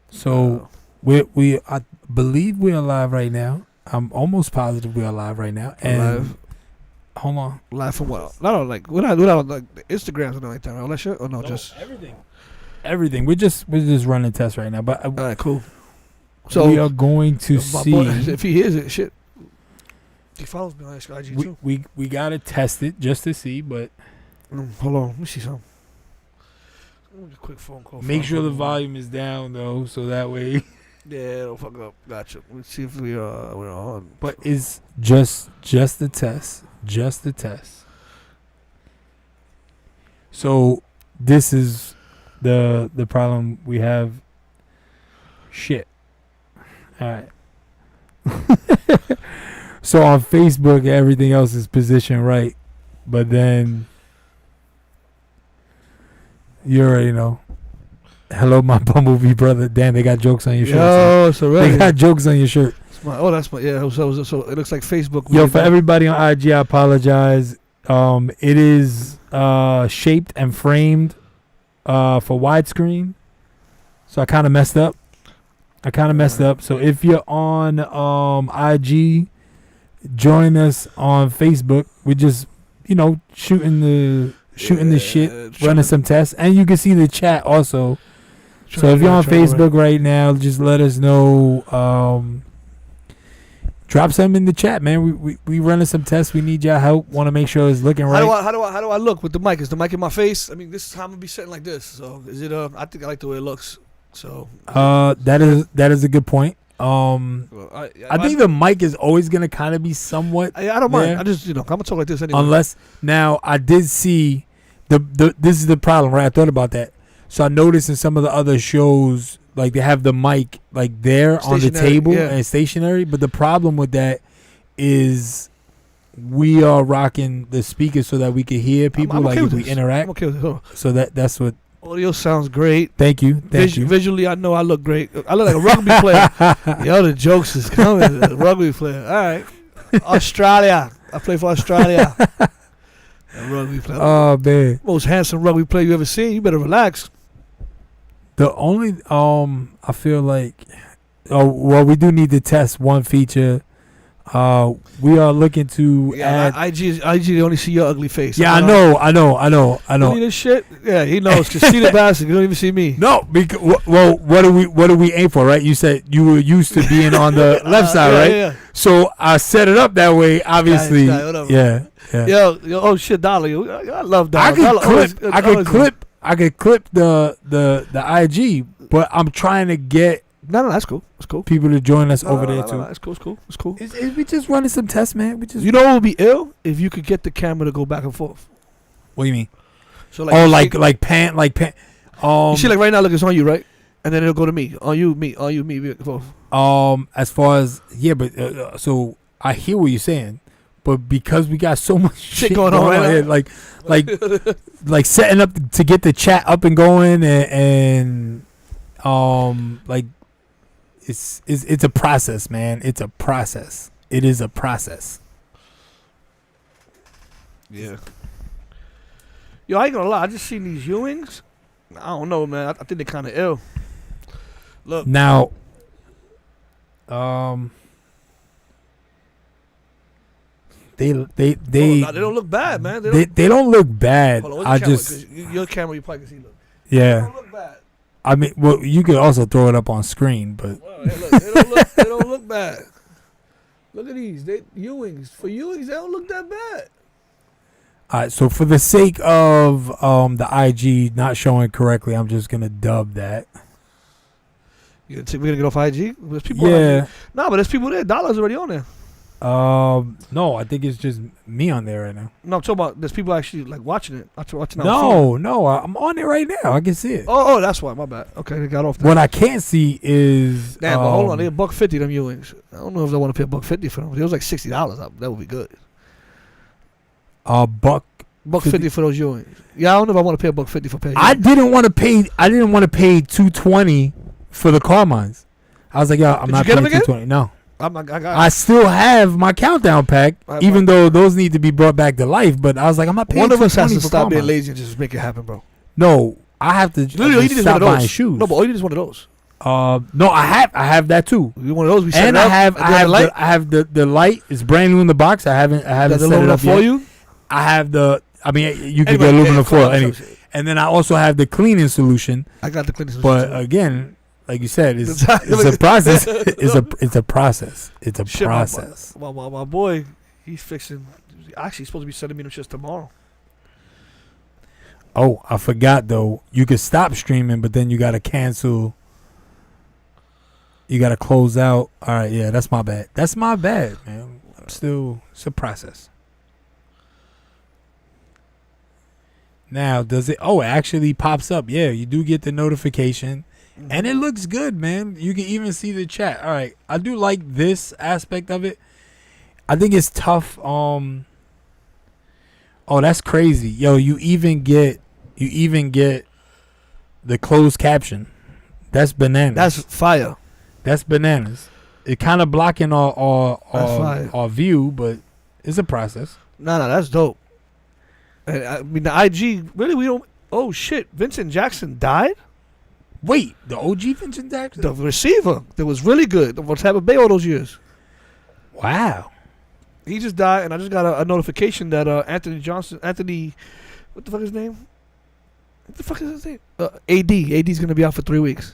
So we I believe we're live right now. I'm almost positive we're live right now. And live. Hold on. Live from what? Not on like without like Instagrams and like that. All that shit. Or no, just everything. We're just running tests right now. But all right, cool. So we are going to see if he hears it. Shit. He follows me on IG too. We gotta test it just to see, but hold on. Let me see something. A quick phone call. Make sure the volume is down though, so that way. Yeah, don't fuck up. Gotcha. Let's see if we're on. But it's just the test. Just the test. So this is the problem we have. Shit. All right. So on Facebook, everything else is positioned right, but then you already know. Hello, my bumblebee brother. Damn, they got jokes on your shirt. Yo, so right. They got jokes on your shirt. That's my yeah. So it looks like Facebook. Yo, for everybody on IG, I apologize. It is shaped and framed for widescreen, so I kind of messed up. So if you're on IG, join us on Facebook. We're just shooting the shit, running some tests, and you can see the chat also. So if you're on Facebook right now, just let us know. Drop something in the chat, man. We running some tests. We need y'all help. Want to make sure it's looking right. How do I look with the mic? Is the mic in my face? I mean, this is how I'm gonna be sitting like this. So is it? I think I like the way it looks. So that is a good point. I think the mic is always gonna kind of be somewhat. I don't mind. I just I'm gonna talk like this anyway. Unless now I did see this is the problem, right? I thought about that. So I noticed in some of the other shows, like they have the mic like there on the table and stationary. But the problem with that is we are rocking the speakers so that we can hear people, I'm okay like if with we interact. I'm okay with it. So that's what. Audio sounds great. Thank you. Visually, I know I look great. I look like a rugby player. Yo, the jokes is coming. A rugby player. All right. Australia. I play for Australia. A rugby player. Oh, man. Most handsome rugby player you ever seen. You better relax. The only I feel like we do need to test one feature. We are looking to add IG they only see your ugly face. Yeah, I know. See this shit? Yeah, he knows. Cause see the bastard, you don't even see me. No, because what do we aim for, right? You said you were used to being on the left side, right? Yeah. So I set it up that way, obviously. Yeah. Yo, oh shit, Dollar. I love Dollar. I could clip the IG, but I'm trying to get no, that's cool. That's cool. people to join us over there too. That's cool. It's cool. We just running some tests, man. You know what would be ill if you could get the camera to go back and forth. What do you mean? So like pan. You see, like right now, look, it's on you, right? And then it'll go to me. On you, me, both. As far as but so I hear what you're saying, but because we got so much shit going on right now, like setting up to get the chat up and going and like it's a process, man. It's a process. It is a process. Yeah. Yo, I ain't gonna lie. I just seen these Ewings. I don't know, man. I think they're kind of ill. Look now. They don't look bad, man. They don't look bad. I just your camera, you probably can see. Look. Yeah. They don't look bad. I mean, well, you could also throw it up on screen, but they don't look bad. Look at these. Ewings. For Ewings, they don't look that bad. All right, so for the sake of the IG not showing correctly, I'm just gonna dub that. We're gonna get off IG. There's people. Yeah. No, but there's people there. Dollar's already on there. No, I think it's just me on there right now. No, I'm talking about there's people actually like watching it. No, I'm on it right now. I can see it. Oh, that's why. My bad. Okay, they got off there. What I can't see is damn. But hold on, they're $150 them Ewings. I don't know if I want to pay $150 for them. If it was like $60, that would be good. $150 for those Ewings. Yeah, I don't know if I want to pay $150 for paying. I didn't want to pay $220 for the Carmines. I was like, yo, I'm not paying $220. No. I still have my countdown pack, even though those need to be brought back to life. But I was like, I'm not paying. One of us has to stop being lazy and just make it happen, bro. No, I have to stop buying shoes. No, but all you need is one of those. No, I have that too. You one of those? We set And it I up, have and then the light. I have the light. It's brand new in the box. I haven't Does set it up for yet. you? I have the. I mean, you can Anyway, get aluminum foil. fine, Anyway. And then I also have the cleaning solution. I got the cleaning But solution. again, like you said, it's a process. It's a process. It's a Shit, process. my boy, he's fixing. Actually, he's supposed to be sending me them shits tomorrow. Oh, I forgot though. You could stop streaming, but then you gotta cancel. You gotta close out. All right, yeah, that's my bad. That's my bad, man. Still, it's a process. Now, does it? Oh, it actually pops up. Yeah, you do get the notification, and it looks good, man. You can even see the chat. All right, I do like this aspect of it. I think it's tough. Oh, that's crazy, yo. You even get the closed caption. That's bananas. That's fire. That's bananas. It kind of blocking our view, but it's a process. No, that's dope. And I mean, the IG really we don't. Oh shit, Vincent Jackson died. Wait, the OG Vincent Jackson, The receiver that was really good. The Tampa Bay all those years. Wow. He just died, and I just got a notification that Anthony, what the fuck is his name? What the fuck is his name? AD's gonna be out for 3 weeks.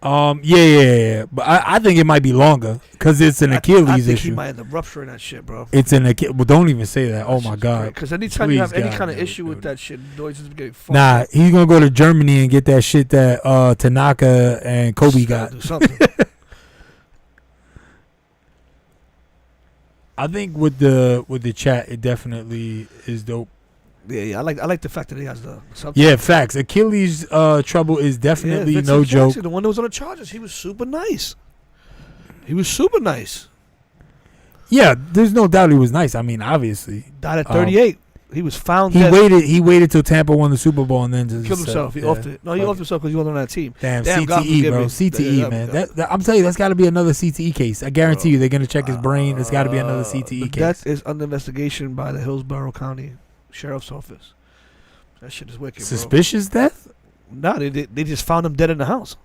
Yeah. But I think it might be longer because it's an Achilles I think issue. he might end up rupturing that shit, bro. It's an Achilles. Well, don't even say that. Oh my God. Because anytime you have any God, kind of no, issue with no. that shit, noise is getting fucked. Nah, up. he's gonna go to Germany and get that shit that Tanaka and Kobe Just gotta got. do something. I think with the chat, it definitely is dope. Yeah. I like the fact that he has the subtitle. Yeah, facts. Achilles trouble is definitely Vincent no Jackson, joke. the one that was on the Chargers, he was super nice. He was super nice. Yeah, there's no doubt he was nice. I mean, obviously, Died at 38. He was found he dead. waited till Tampa won the Super Bowl and then just Killed himself. He offed it. No, he offed himself because he wasn't on that team. Damn, God CTE, forgive bro. me. CTE, Yeah, man. yeah. That, I'm telling you, that's got to be another CTE case. I guarantee Bro. you, they're gonna check his brain. There's got to be another CTE The case. death is under investigation by the Hillsborough County Sheriff's Office. That shit is wicked, Suspicious death? bro. No, they just found him dead in the house.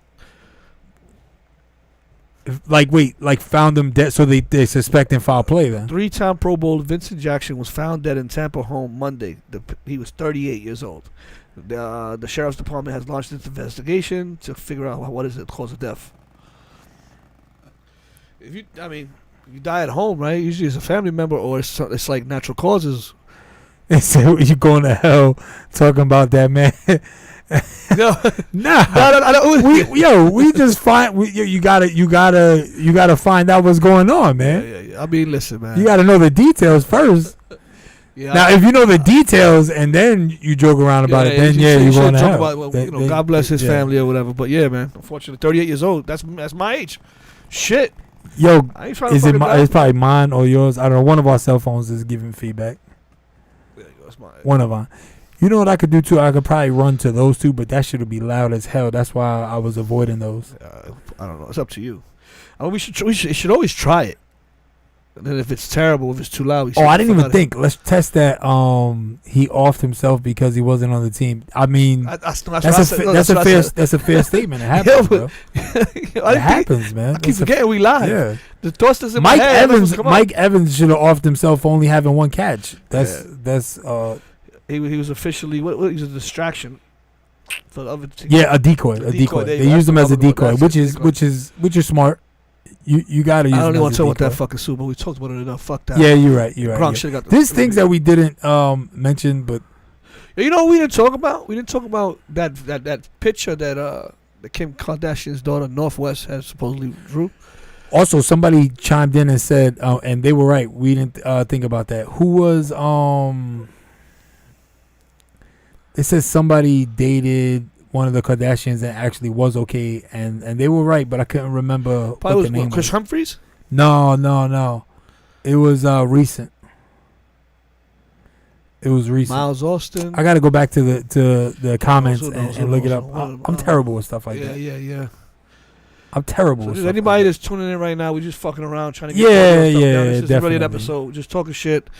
Like found him dead, so they suspecting foul play then. 3-time Pro Bowl Vincent Jackson was found dead in Tampa home Monday. He was 38 years old. The sheriff's department has launched its investigation to figure out what is the cause of death. If you die at home, right? Usually it's a family member or it's like natural causes. They said you going to hell talking about that man. No, no. We just find you gotta find out what's going on, man. Yeah. I mean, listen, man. You gotta know the details first. Yeah. Now, if you know the details and then you joke around about it, then you should going to talk hell. about, God bless his family or whatever. But yeah, man. Unfortunately, 38 years old. That's my age. Shit. Yo, I ain't trying to is it? fucking die. It's probably mine or yours. I don't know. One of our cell phones is giving feedback. Yeah, that's my age. One of them. You know what I could do too? I could probably run to those two, but that shit would be loud as hell. That's why I was avoiding those. I don't know. It's up to you. I mean, we should always try it. And then if it's terrible, if it's too loud, we should. Oh, I didn't even think. Let's test that. He offed himself because he wasn't on the team. I mean, that's a fair statement. It happens, bro. It happens, man. I keep forgetting we live. Yeah. The thoughts that's in Mike my head. Mike Evans should have offed himself only having one catch. He was officially what he was a distraction for the other team. Yeah, a decoy. They used him as a decoy, which is smart. You gotta use. I don't even even want to talk about decoy. that fucking Super Bowl. We talked about it enough. Fuck that. Yeah, you're right. You're Gronk right. should've got There's things that we didn't mention, but you know what we didn't talk about? We didn't talk about that picture that Kim Kardashian's daughter Northwest has supposedly drew. also somebody chimed in and said, and they were right. We didn't think about that. Who was It says somebody dated one of the Kardashians and actually was okay, and they were right, but I couldn't remember Probably what was the name Chris was. Humphries? No. It was recent. It was recent. Miles Austin. I got to go back to the comments Who knows, and who look it knows, up. who knows. I'm terrible with stuff like yeah, that. yeah. I'm terrible So with just stuff anybody like that's tuning in right now, we're just fucking around trying to get Yeah, audio stuff yeah, down. This is really an definitely. episode. Just talking shit.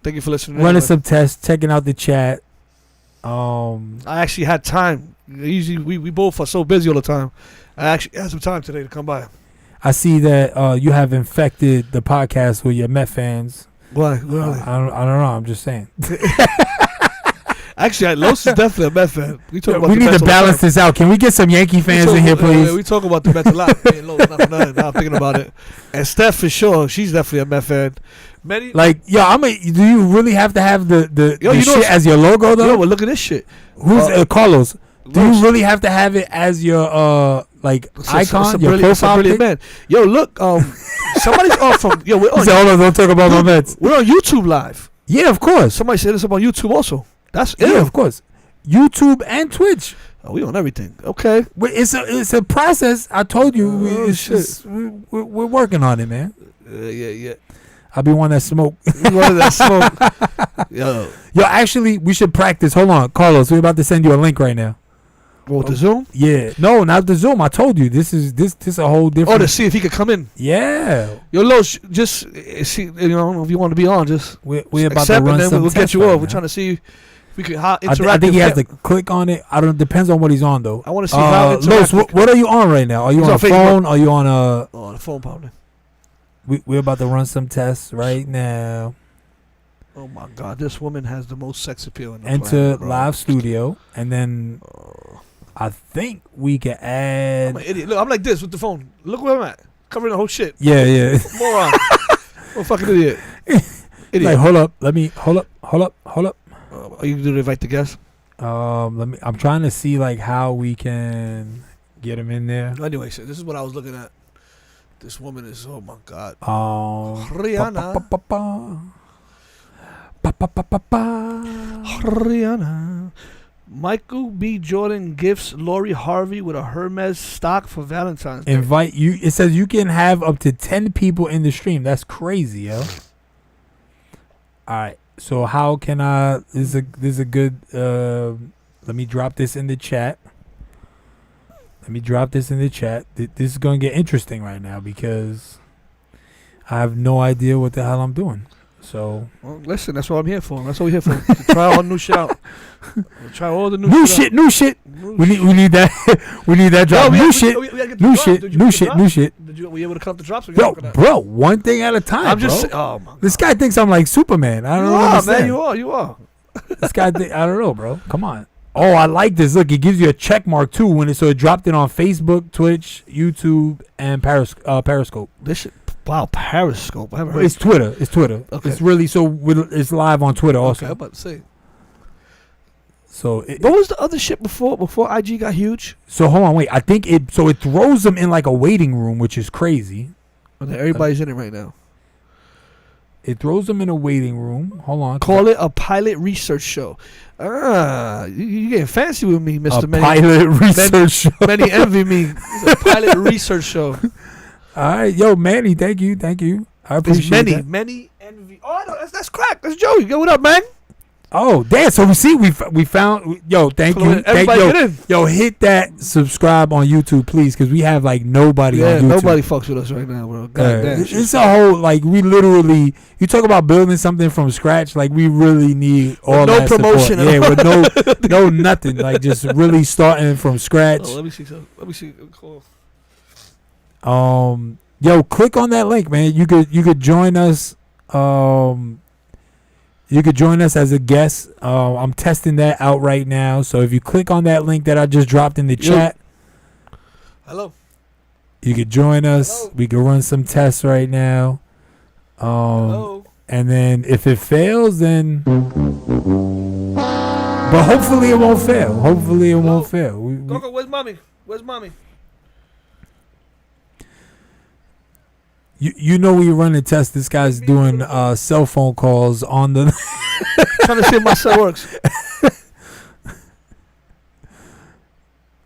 Thank you for listening. that. Running Anyway, some tests, checking out the chat. I actually had time Usually we both are so busy all the time. I actually had some time today to come by. I see that you have infected the podcast with your Met fans. Why? Really? I don't know. I'm just saying. Actually, Los is definitely a Met fan. We talk about we the need Mets to all the balance time. this out. Can we get some Yankee fans in here, please? We talk about the Mets a lot. Me and Los, not for nothing. Now I'm thinking about it. And Steph, for sure, she's definitely a Met fan. Many, Like, yo, do you really have to have the Yo, you know shit what's- as your logo though? yo, well, look at this shit. Who's Carlos? Do Los. you really have to have it as your like icon, your It's a profile brilliant pic? man. Yo, look, somebody's on from. Yo, we're He on, said, hold on, don't talk about my Mets. we're on YouTube live. Yeah, of course. Somebody said this up on YouTube also. That's Yeah, ill. of course. YouTube and Twitch. Oh, we on everything. Okay. It's a process. I told you. Oh, It's shit. just, we're working on it, man. Yeah. I'll be one that smoke. We wanted that smoke. Yo, Yo, actually, we should practice. Hold on, Carlos. We're about to send you a link right now. what, the Zoom? Yeah. No, not the Zoom. I told you. This is a whole Oh, different. to see if he could come in. Yeah. Yo, Los, just see, you know, if you want to be on, just We're about to accept, run and then some we'll get tests you right off. We're now. trying to see if we could how I interactive. think he has to click on it. I don't. Depends on what he's on though. I want to see how Los, interactive. what are you on right now? Are you He's on a on Facebook. phone? Are you on a? Oh, the phone probably. We're about to run some tests right now. Oh my God, this woman has the most sex appeal in the Enter planet, bro. live studio, and then I think we can I'm add. an idiot. Look, I'm like this with the phone. Look where I'm at, covering the whole shit. Yeah. Moron. Oh, fucking idiot. Idiot. Like, hold up. Let me hold up. Are you going to invite the guests? Let me. I'm trying to see like how we can get him in there. Anyway, so this is what I was looking at. This woman is, oh my God. Rihanna. Rihanna. Michael B. Jordan gifts Lori Harvey with a Hermes stock for Valentine's Day. Invite you. It says you can have up to 10 people in the stream. That's crazy, yo. All right. So how can I? This is a good. Let me drop this in the chat. This is gonna get interesting right now because I have no idea what the hell I'm doing. So Well, listen, that's what I'm here for. That's what we're here for. To try all new shit out. We'll try all the new shit. new shit. We need that. we need that drop. New shit. New shit. Did you, were you able to cut the drops? Or Yo, bro, one thing at a time. I'm just bro. saying. Oh, my God. This guy thinks I'm like Superman. I don't You know. are, man. You are. This guy, I don't know, bro. Come on. Oh, I like this. Look, it gives you a check mark too when it dropped it on Facebook, Twitch, YouTube, and Periscope. This shit. Wow, Periscope. I haven't heard. It's Twitter. Okay. It's really it's live on Twitter also. Okay, I'm about to say. So What was the other shit before IG got huge? so hold on, wait. I think it throws them in like a waiting room, which is crazy. Okay, everybody's in it right now. It throws them in a waiting room. Hold on. Call it a pilot research show. You getting fancy with me, Mr. A Many. pilot research show. Many envy me. It's a pilot research show. All right, yo, Manny, thank you. I There's appreciate many envy. Oh, I know that's crack. That's Joey. Yo, what up, man? Oh, damn. So we found. Yo, thank you. Everybody get in. Yo, hit that subscribe on YouTube, please, because we have like nobody Yeah, on YouTube. nobody fucks with us right now, bro. God damn. It's a whole like we literally. You talk about building something from scratch. Like we really need all no that promotion support. at Yeah, with no nothing. Like just really starting from scratch. Oh, let me see. Let me see. Cool. Yo, click on that link, man. You could join us. You could join us as a guest. I'm testing that out right now. So if you click on that link that I just dropped in the chat, Hello. you could join us. Hello. We could run some tests right now. Hello. And then if it fails, then. But hopefully it won't fail. Hopefully it won't fail. Coco, where's mommy? Where's mommy? You know when you run the test, this guy's doing cell phone calls on the. Trying to see if my cell works.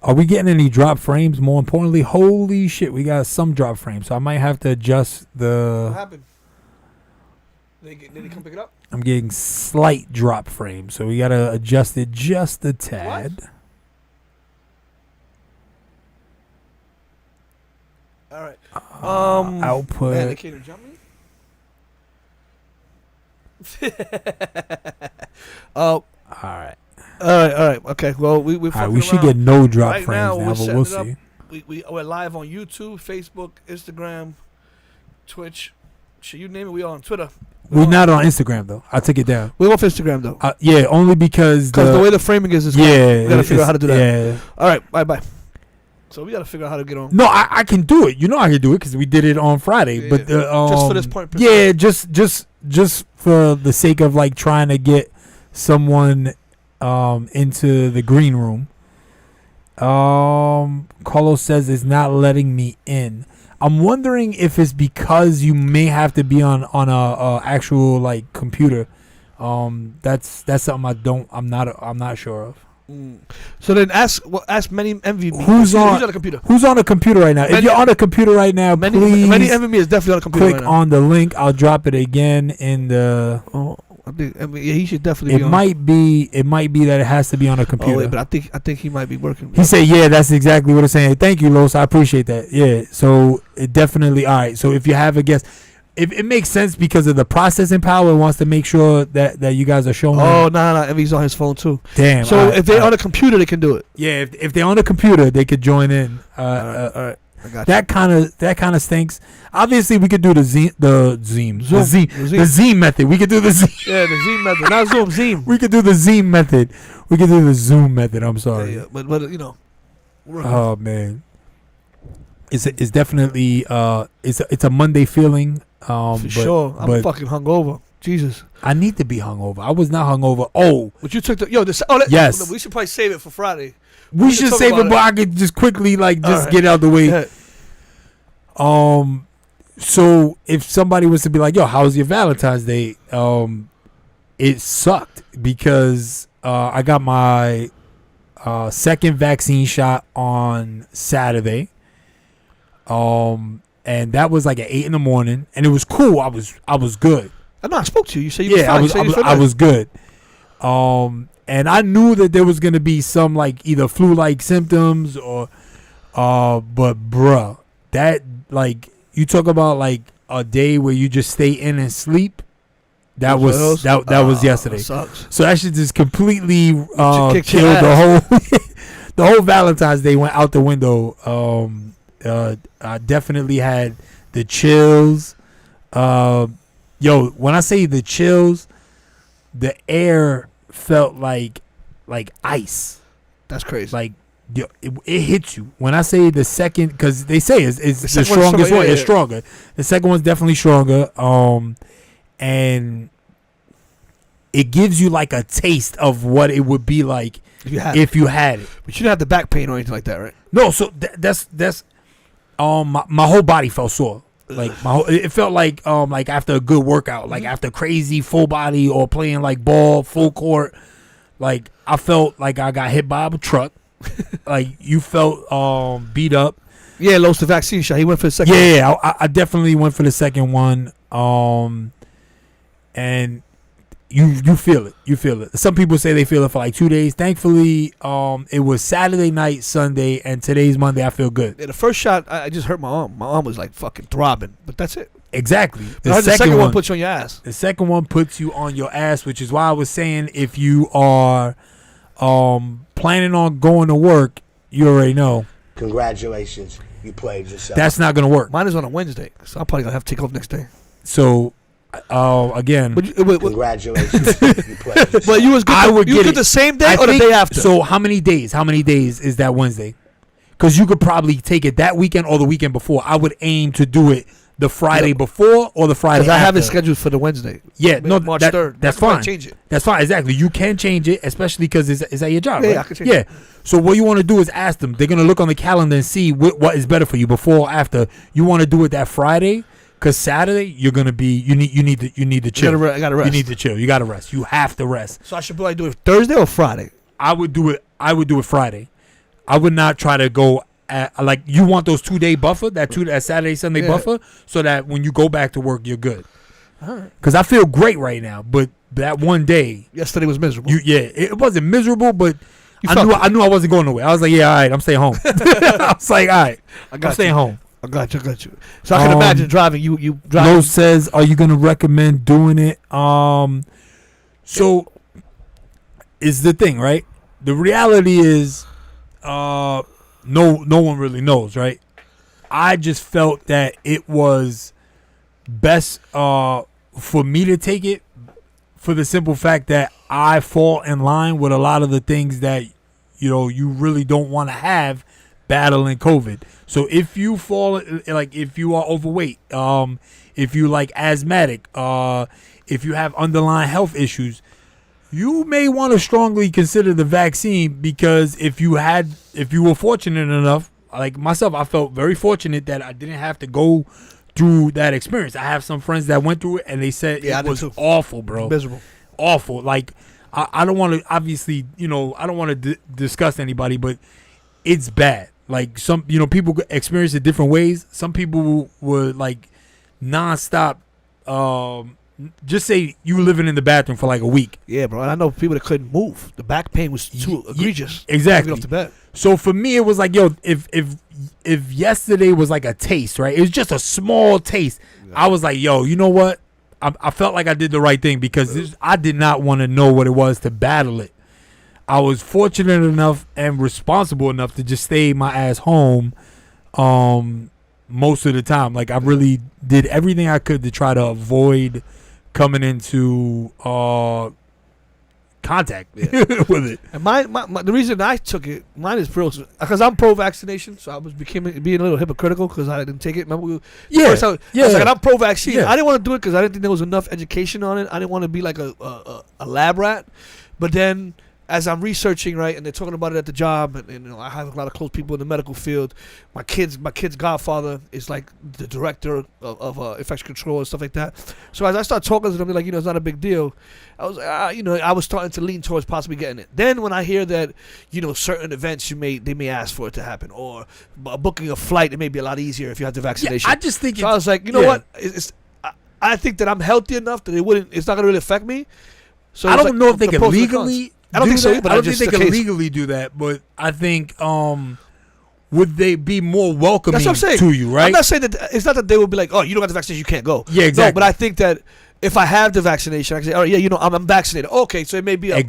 Are we getting any drop frames? More importantly, holy shit, we got some drop frames. So I might have to adjust What the. happened? Did he come pick it up? I'm getting slight drop frames, so we gotta adjust it just a tad. All right. Output. Man, they can't even jump me. All right. All right. Okay. Well, we're All right, fucking we should around. get no drop Right frames now, now, we're but we'll setting see. We're live on YouTube, Facebook, Instagram, Twitch. Shit, you name it. We on Twitter. We're not on Instagram though. I took it down. We're off Instagram though. Yeah, only because The way the framing is yeah, we gotta figure out how to do that. Yeah. All right. Bye. So we gotta figure out how to get on. No, I can do it. You know I can do it because we did it on Friday. Yeah, but just for this point. yeah, just for the sake of like trying to get someone into the green room. Carlos says it's not letting me in. I'm wondering if it's because you may have to be on a actual like computer. That's something I'm not sure of. So then ask many MVB. Who's on the computer? Who's on a computer right now? If you're on a computer right now, please many MVB is definitely on a computer click right now. on the link. I'll drop it again in the. Oh, I think he should definitely. It might be that it has to be on a computer. Oh wait, but I think he might be working. He said, "Yeah, that's exactly what I'm saying." Thank you, Los. I appreciate that. Yeah, so it definitely all right. So if you have a guest, it makes sense because of the processing power. It wants to make sure that you guys are showing. Oh no, MV's on his phone too. Damn. So if they're on a computer, they can do it. Yeah, if they're on a computer, they could join in. All right. I got That kind of stinks. Obviously, we could do the Zim method. We could do the Zim. Yeah, the Zim method, not Zoom. Zim. We could do the Zim method. We could do the Zoom method. I'm sorry. Yeah, but you know. Oh man, it's definitely it's a Monday feeling. For sure, I'm fucking hungover. Jesus, I need to be hungover. I was not hungover. Oh, but you took yes. We should probably save it for Friday. We should save it, but I could just quickly get it out the way. Yeah. So if somebody was to be like, "Yo, how was your Valentine's Day?" It sucked because I got my second vaccine shot on Saturday. And that was like at 8 a.m, and it was cool. I was good. I know. I spoke to you. You said you were fine. I was good. And I knew that there was gonna be some like either flu-like symptoms or, but bruh, that like you talk about like a day where you just stay in and sleep. That was yesterday. Sucks. So that shit just completely killed the whole Valentine's Day went out the window. I definitely had the chills. When I say the chills, the air felt like ice. That's crazy. Like it hits you. When I say the second, because they say it's the strongest one. It's stronger. The second one's definitely stronger. And it gives you like a taste of what it would be like if you had it. But you didn't have the back pain or anything like that, right? No. So that's my whole body felt sore. Like it felt like after a good workout, like after crazy full body or playing like ball full court, like I felt like I got hit by a truck. Like you felt beat up. Yeah, lost the vaccine shot. He went for the second. Yeah, I definitely went for the second one. And you feel it. You feel it. Some people say they feel it for like 2 days. Thankfully, it was Saturday night, Sunday, and today's Monday. I feel good. Yeah, the first shot, I just hurt my arm. My arm was like fucking throbbing, but that's it. Exactly. The second one puts you on your ass. The second one puts you on your ass, which is why I was saying if you are planning on going to work, you already know. Congratulations, you played yourself. That's not going to work. Mine is on a Wednesday, so I'm probably going to have to take off next day. So, again. Congratulations, you played yourself. But you was good. You get the same day or the day after? So how many days? How many days is that Wednesday? Because you could probably take it that weekend or the weekend before. I would aim to do it the Friday before or the Friday after. I have it scheduled for the Wednesday. Yeah, no, March 3rd. That's fine. Change it. That's fine. Exactly. You can change it, especially because it's at your job. Yeah, right? I can change it. So what you want to do is ask them. They're gonna look on the calendar and see what is better for you before or after. You want to do it that Friday, because Saturday you're gonna be you need to chill. I gotta rest. You need to chill. You gotta rest. You have to rest. So I should probably do it Thursday or Friday. I would do it Friday. I would not try to go. Like you want those 2 day buffer, that Saturday Sunday buffer, so that when you go back to work you're good. Because I feel great right now, but that one day yesterday was miserable. It wasn't miserable, but I knew I wasn't going nowhere. I was like, yeah, all right, I'm staying home. I was like, all right, I'm staying home. I got you. So I can imagine driving. You driving. Lo says, are you gonna recommend doing it? So is the thing, right? the reality is, no one really knows, right? I just felt that it was best for me to take it for the simple fact that I fall in line with a lot of the things that you really don't want to have battling COVID. So if you fall, like if you are overweight, if you like asthmatic, if you have underlying health issues, you may want to strongly consider the vaccine, because if you were fortunate enough, like myself, I felt very fortunate that I didn't have to go through that experience. I have some friends that went through it, and they said it was awful, bro. Miserable. Awful. Like, I don't want to, obviously, I don't want to discuss anybody, but it's bad. Like, some, people experience it different ways. Some people were like nonstop, just say you living in the bathroom for like a week. Yeah, bro. And I know people that couldn't move. The back pain was too egregious. Exactly. Off the bed. So for me, it was like, yo, if yesterday was like a taste, right? It was just a small taste. Yeah. I was like, yo, you know what? I felt like I did the right thing, because I did not want to know what it was to battle it. I was fortunate enough and responsible enough to just stay my ass home most of the time. Like, I really did everything I could to try to avoid coming into contact with it. And the reason I took it, mine is because I'm pro-vaccination, so I was being a little hypocritical because I didn't take it. Remember, I was like, I'm pro-vaccine. Yeah. I didn't want to do it because I didn't think there was enough education on it. I didn't want to be like a lab rat. But then, as I'm researching, right, and they're talking about it at the job, and I have a lot of close people in the medical field. My kid's godfather is like the director of infection control and stuff like that. So as I start talking to them, they're like, it's not a big deal. I was like, I was starting to lean towards possibly getting it. Then when I hear that, certain events they may ask for it to happen, or booking a flight, it may be a lot easier if you have the vaccination. Yeah, I just think. So I was like, what? I think that I'm healthy enough that it's not gonna really affect me. So I don't know if they can legally. I don't think so, but I don't think they can legally do that, but I think would they be more welcoming That's what I'm saying. to you, right? I'm not saying that it's not that they would be like, oh, you don't got the vaccination, you can't go. Yeah, exactly. No, but I think that if I have the vaccination, I can say, oh yeah, I'm vaccinated. Okay, so it may be a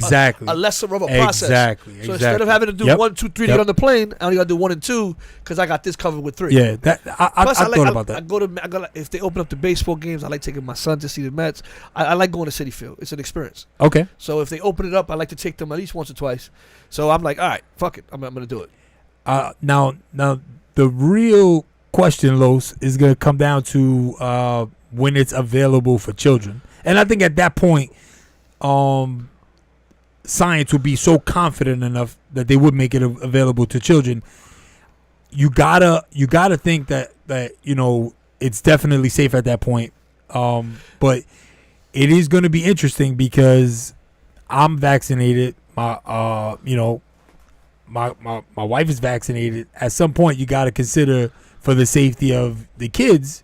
lesser of a process. Exactly. So instead of having to do 1, 2, 3 to get on the plane, I only got to do 1 and 2 because I got this covered with 3. Yeah, I thought about that. If they open up the baseball games, I like taking my son to see the Mets. I like going to Citi Field. It's an experience. Okay. So if they open it up, I like to take them at least once or twice. So I'm like, all right, fuck it, I'm going to do it. Now the real question, Los, is going to come down to when it's available for children. And I think at that point, science would be so confident enough that they would make it available to children. You gotta think that it's definitely safe at that point. But it is going to be interesting because I'm vaccinated. My wife is vaccinated. At some point, you got to consider, for the safety of the kids,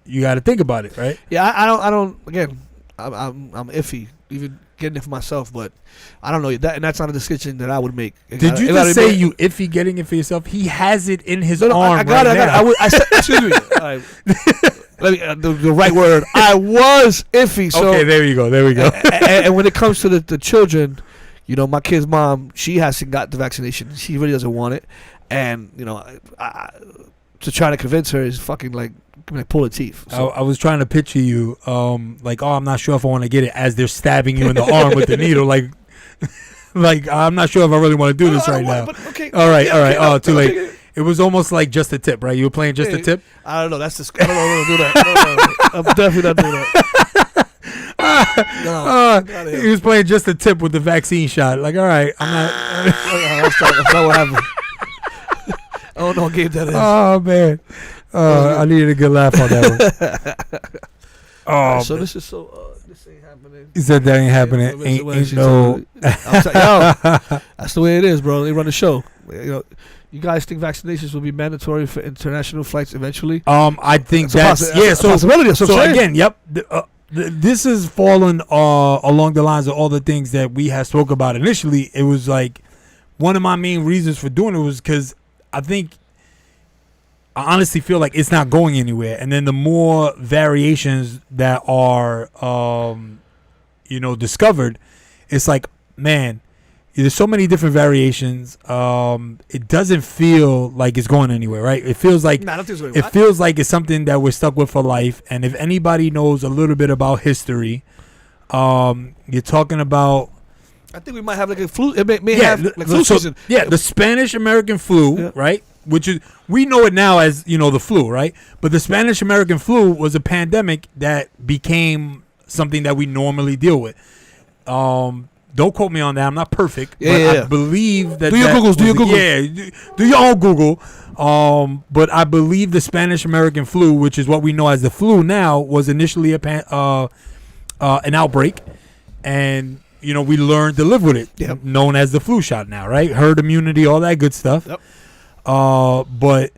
you got to think about it, right? Yeah, I don't. Again, I'm iffy, even getting it for myself, but I don't know that, and that's not a decision that I would make. Did you just say you iffy getting it for yourself? He has it in his arm. I got it. I said, excuse me. Let me the right word. I was iffy. So, okay, there you go. And when it comes to the children, my kid's mom, she hasn't got the vaccination. She really doesn't want it, and to try to convince her is fucking like pull her teeth. So. I was trying to picture you, like, I'm not sure if I want to get it, as they're stabbing you in the arm with the needle, like I'm not sure if I really want to do this right now. But, okay, all right. Too late. Okay. It was almost like Just a Tip, right? You were playing Just a Tip. I don't know. I don't know if I'm gonna do that. I'm definitely not doing that. He was playing Just a Tip with the vaccine shot. Like, all right, I'm not. That's not what happened. I don't know what game that is. Oh man. I needed a good laugh on that one. So this is this ain't happening. He said that ain't happening. Ain't no. That's the way it is, bro. They run the show. You guys think vaccinations will be mandatory for international flights eventually? I think that's a possibility. So again, yep. This has fallen along the lines of all the things that we had spoke about initially. It was like one of my main reasons for doing it was because I honestly feel like it's not going anywhere. And then the more variations that are, discovered, it's like, man, there's so many different variations. It doesn't feel like it's going anywhere, right? It feels like Nah, I don't think it's going it feels like it's something that we're stuck with for life. And if anybody knows a little bit about history, you're talking about. I think we might have like a flu. It may have like flu season. Yeah, the Spanish American flu, right? Which is, we know it now as, the flu, right? But the Spanish American flu was a pandemic that became something that we normally deal with. Don't quote me on that. I'm not perfect. But I believe that. Do your Googles. Do your Googles. Yeah, do your own Google. But I believe the Spanish American flu, which is what we know as the flu now, was initially an outbreak, and we learned to live with it, known as the flu shot now, right? Herd immunity, all that good stuff. Yep. But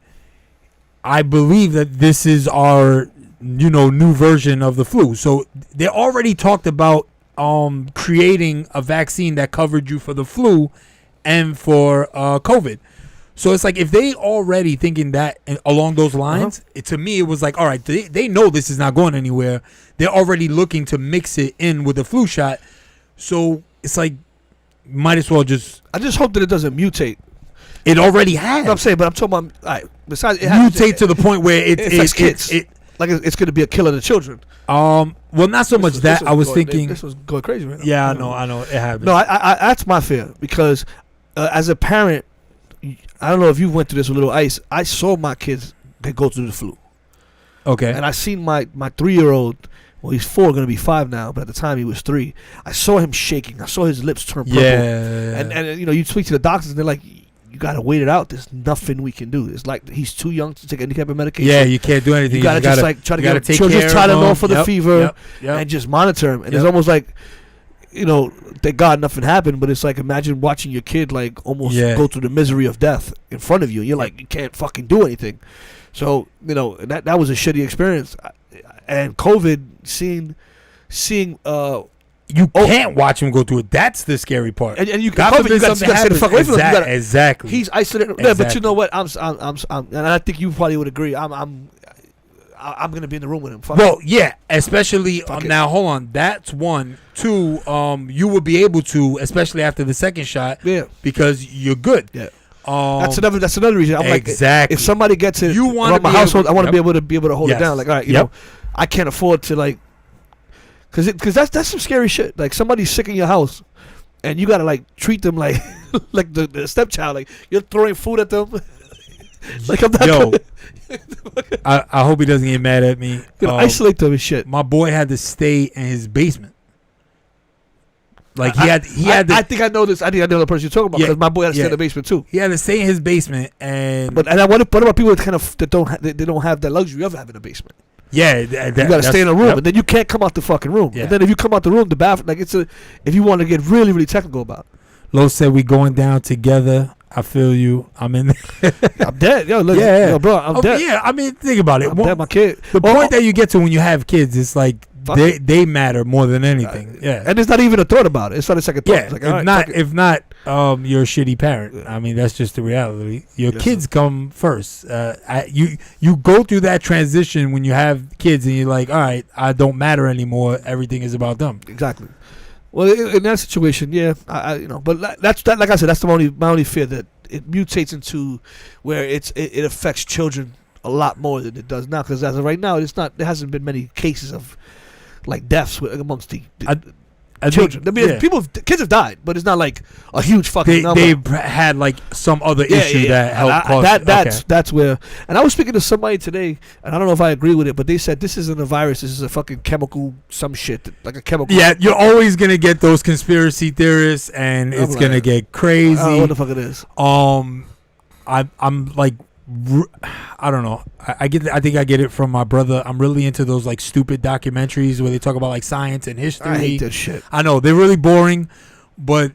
I believe that this is our, new version of the flu. So they already talked about creating a vaccine that covered you for the flu and for COVID. So it's like, if they already thinking that along those lines, to me, it was like, all right, they know this is not going anywhere. They're already looking to mix it in with the flu shot. So it's like, might as well just. I just hope that it doesn't mutate. It already has. I'm saying, but I'm talking about. All right, besides, it mutate to the point where it affects kids. It's going to be a killer to children. Well, not so much that. I was thinking. This was going crazy right now. Yeah, I know. It happened. No, I that's my fear, because as a parent, I don't know if you went through this with Little Ice. I saw my kids go through the flu. Okay. And I seen my 3-year-old. Well, he's 4, going to be 5 now, but at the time he was 3. I saw him shaking. I saw his lips turn purple. Yeah. And you speak to the doctors, and they're like, you got to wait it out. There's nothing we can do. It's like he's too young to take any type of medication. Yeah, you can't do anything. You got to just try to get take care just Tylenol for the Yep, fever yep. and just monitor him. And it's almost like, thank God nothing happened, but it's like, imagine watching your kid like almost go through the misery of death in front of you. And you're like, you can't fucking do anything. So, that was a shitty experience. And COVID, seeing you can't watch him go through it. That's the scary part. And you God COVID, you got to stay the fuck away from him. Exactly. He's isolated. Exactly. Yeah, but you know what? I'm, and I think you probably would agree. I'm gonna be in the room with him. Well, yeah, especially now. Hold on, that's 1. 2. You will be able to, especially after the second shot. Yeah. Because you're good. Yeah. That's another reason. I'm exactly. Like, if somebody gets it, you want my household, I want to be able to hold it down. Like, all right, you know, I can't afford to like. Because that's some scary shit. Like, somebody's sick in your house, and you gotta like treat them like like the stepchild. Like, you're throwing food at them. Like, I'm not. I hope he doesn't get mad at me. Isolate them and shit. My boy had to stay in his basement. Like he had. I think I know this. I think I know the person you're talking about, because my boy had to stay in the basement too. He had to stay in his basement, and I what about people that don't have that luxury of having a basement? Yeah, you gotta stay in a room, and then you can't come out the fucking room. Yeah. And then if you come out the room, the bathroom, like if you want to get really, really technical about it. Lo said we going down together. I feel you. I'm in there. I'm dead. Yo, look, bro, I'm dead. Yeah, I mean, think about it. I'm dead, my kid. The point that you get to when you have kids, it's like they matter more than anything. Yeah, and there's not even a thought about it. It's not a second thought. Yeah, like, if not, you're a shitty parent. I mean, that's just the reality. Your kids come first. You go through that transition when you have kids, and you're like, all right, I don't matter anymore. Everything is about them. Exactly. Well, in that situation, yeah, but that's that. Like I said, that's my only fear, that it mutates into where it affects children a lot more than it does now. Because as of right now, there hasn't been many cases of like deaths amongst the children. Kids have died, but it's not like a huge fucking number. They've had like some other issue that helped cause. That's where. And I was speaking to somebody today, and I don't know if I agree with it, but they said this isn't a virus. This is a fucking chemical, some shit, like a chemical. Yeah, you're always gonna get those conspiracy theorists, and it's gonna get crazy. I don't know what the fuck it is. I'm like, I don't know. I think I get it from my brother. I'm really into those like stupid documentaries where they talk about like science and history. I hate that shit. I know they're really boring, but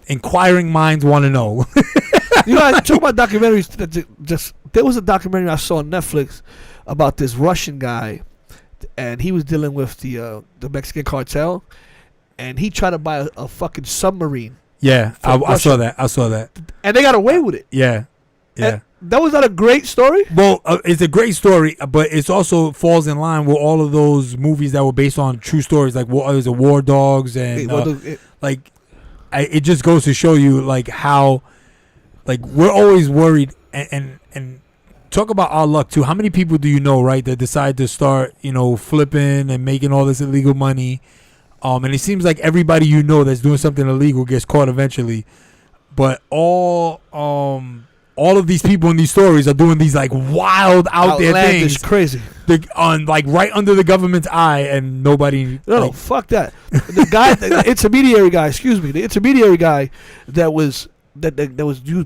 inquiring minds want to know. I talk about documentaries. There was a documentary I saw on Netflix about this Russian guy, and he was dealing with the Mexican cartel, and he tried to buy a fucking submarine. Yeah, I saw that. And they got away with it. Yeah. Yeah. And that was not a great story. Well, it's a great story, but it's also falls in line with all of those movies that were based on true stories, like there's a War Dogs and like it just goes to show you like how like we're always worried and talk about our luck too. How many people do you know, right, that decide to start, flipping and making all this illegal money? And it seems like everybody you know that's doing something illegal gets caught eventually. But all of these people in these stories are doing these like wild out there things, crazy, on like right under the government's eye, and nobody. No, fuck that. The guy, the intermediary guy that was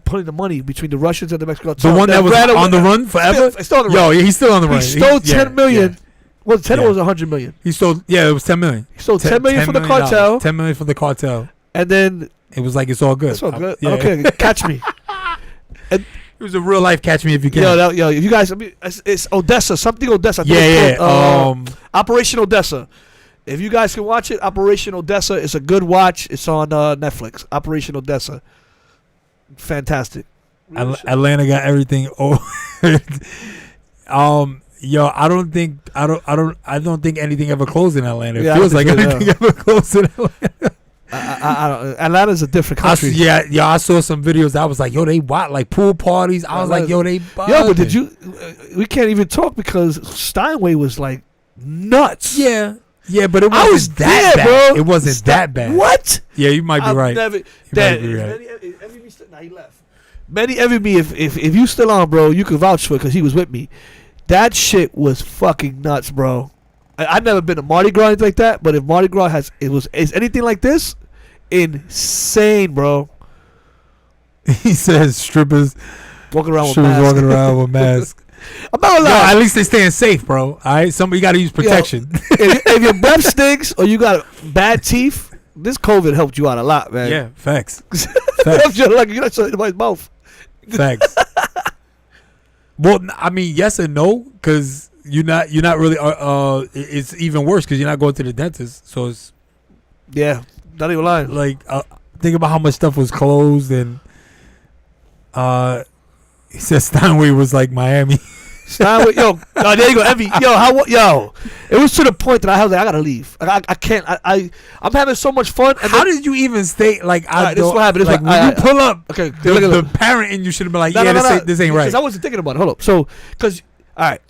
putting the money between the Russians and the Mexican. The one that was on the run forever. Still on the run. Yo, he's still on the run. He stole 10 million. Yeah. Was 10 or was 100 million? He stole. Yeah, it was 10 million. He stole 10 million from the cartel. 10 million from the cartel. And then it was like it's all good. It's all good. Yeah. Okay, catch me. And it was a real life catch me if you can. Yo, you guys, it's Odessa, something Odessa. Operation Odessa. If you guys can watch it, Operation Odessa is a good watch. It's on Netflix. Operation Odessa, fantastic. Atlanta got everything. Yo, I don't think anything ever closed in Atlanta. It feels like everything ever closed in Atlanta. Atlanta's a different country. I saw some videos. I was like, yo, they what? Like pool parties. I was like, yo, they bugging. Yo, but did you? We can't even talk because Steinway was like nuts. Yeah, but it wasn't that bad. Bro. It wasn't that bad. What? Yeah, you might be right. He left. Manny envied me. If you still on, bro, you can vouch for it because he was with me. That shit was fucking nuts, bro. I've never been to Mardi Gras anything like that, but if Mardi Gras is anything like this, insane, bro. He says strippers walking around with masks. I'm not gonna lie. At least they staying safe, bro. All right, somebody got to use protection. If your breath stinks or you got bad teeth, this COVID helped you out a lot, man. Yeah, facts. Helped you like you're not shutting anybody's mouth. Facts. Well, I mean, yes and no, because you're not really. It's even worse because you're not going to the dentist. So it's not even lying. Like think about how much stuff was closed, and he said Steinway was like Miami. Steinway, there you go, Envy. It was to the point that I was like, I gotta leave. I can't. I'm having so much fun. And how did you even stay? Like, this is what happened. Like, when you pull up, okay, the parent in you should have been like, this ain't right. Because I wasn't thinking about it. Hold up. So, because all right,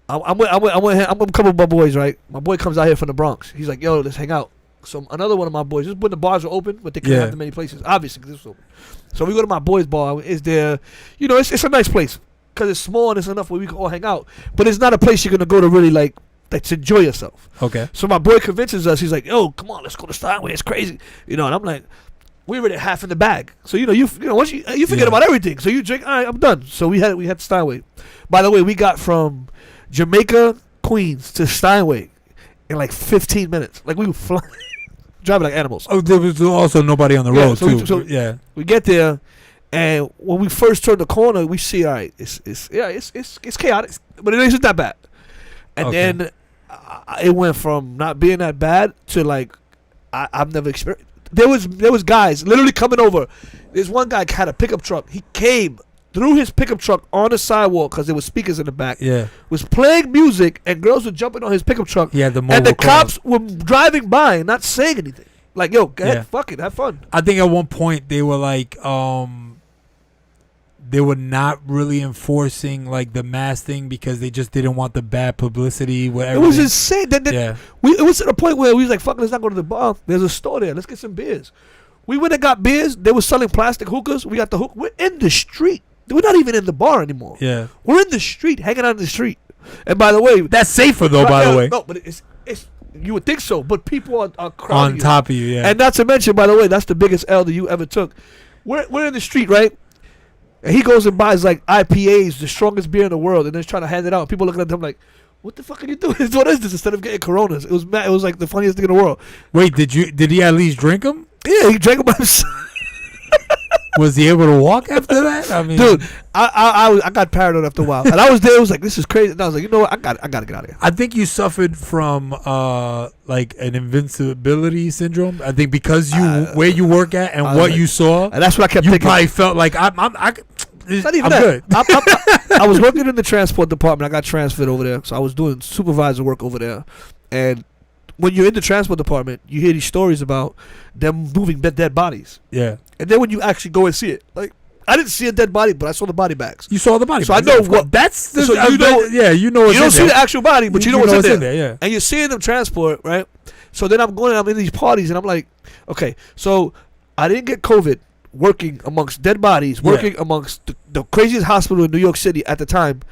I'm with a couple of my boys. Right, my boy comes out here from the Bronx. He's like, yo, let's hang out. So another one of my boys, just when the bars are open, but they can't have too many places, obviously, because it's open. So we go to my boy's bar. Is there, it's a nice place. Because it's small and it's enough where we can all hang out. But it's not a place you're going to go to really, like to enjoy yourself. Okay. So my boy convinces us. He's like, yo, come on, let's go to Steinway. It's crazy. And I'm like, we already half in the bag. So, once you forget about everything. So you drink, all right, I'm done. So we had Steinway. By the way, we got from Jamaica, Queens to Steinway in like 15 minutes. Like we were flying, driving like animals. Oh, there was also nobody on the road, too. We get there. And when we first turn the corner, we see, all right, it's chaotic, but it isn't that bad. And then it went from not being that bad to like I've never experienced. There was guys literally coming over. There's one guy had a pickup truck. He came through his pickup truck on the sidewalk because there was speakers in the back. Yeah, was playing music and girls were jumping on his pickup truck. Yeah, and the cops were driving by and not saying anything. Like, yo, go ahead, fuck it, have fun. I think at one point they were like, they were not really enforcing like the mask thing because they just didn't want the bad publicity. Whatever. It was insane. It was to the point where we was like, "Fuck, let's not go to the bar. There's a store there. Let's get some beers." We went and got beers. They were selling plastic hookahs. We got the hook. We're in the street. We're not even in the bar anymore. Yeah, we're in the street, hanging out in the street. And by the way, that's safer though. By the way, no, but it's you would think so, but people are crowding on top of you. Yeah, and not to mention, by the way, that's the biggest L that you ever took. We're in the street, right? And he goes and buys like IPAs, the strongest beer in the world, and then he's trying to hand it out. People looking at him like, "What the fuck are you doing? What is this?" Instead of getting Coronas, it was like the funniest thing in the world. Wait, did he at least drink them? Yeah, he drank them by himself. Was he able to walk after that? I mean, dude, I got paranoid after a while, and I was there. I was like, "This is crazy." And I was like, "You know what? I got to get out of here." I think you suffered from like an invincibility syndrome. I think because where you work at and what you saw, and that's what I kept thinking. You probably felt like It's not even that. I was working in the transport department. I got transferred over there, so I was doing supervisor work over there. And when you're in the transport department, you hear these stories about them moving dead bodies. Yeah. And then when you actually go and see it, like I didn't see a dead body, but I saw the body bags. You saw the body so bags. So I know what that's. So you know. Yeah, you know. What's you don't see the actual body, but you know what's in there. Yeah. And you're seeing them transport, right? So then I'm in these parties, and I'm like, okay, so I didn't get COVID working amongst dead bodies, working amongst the craziest hospital in New York City at the time.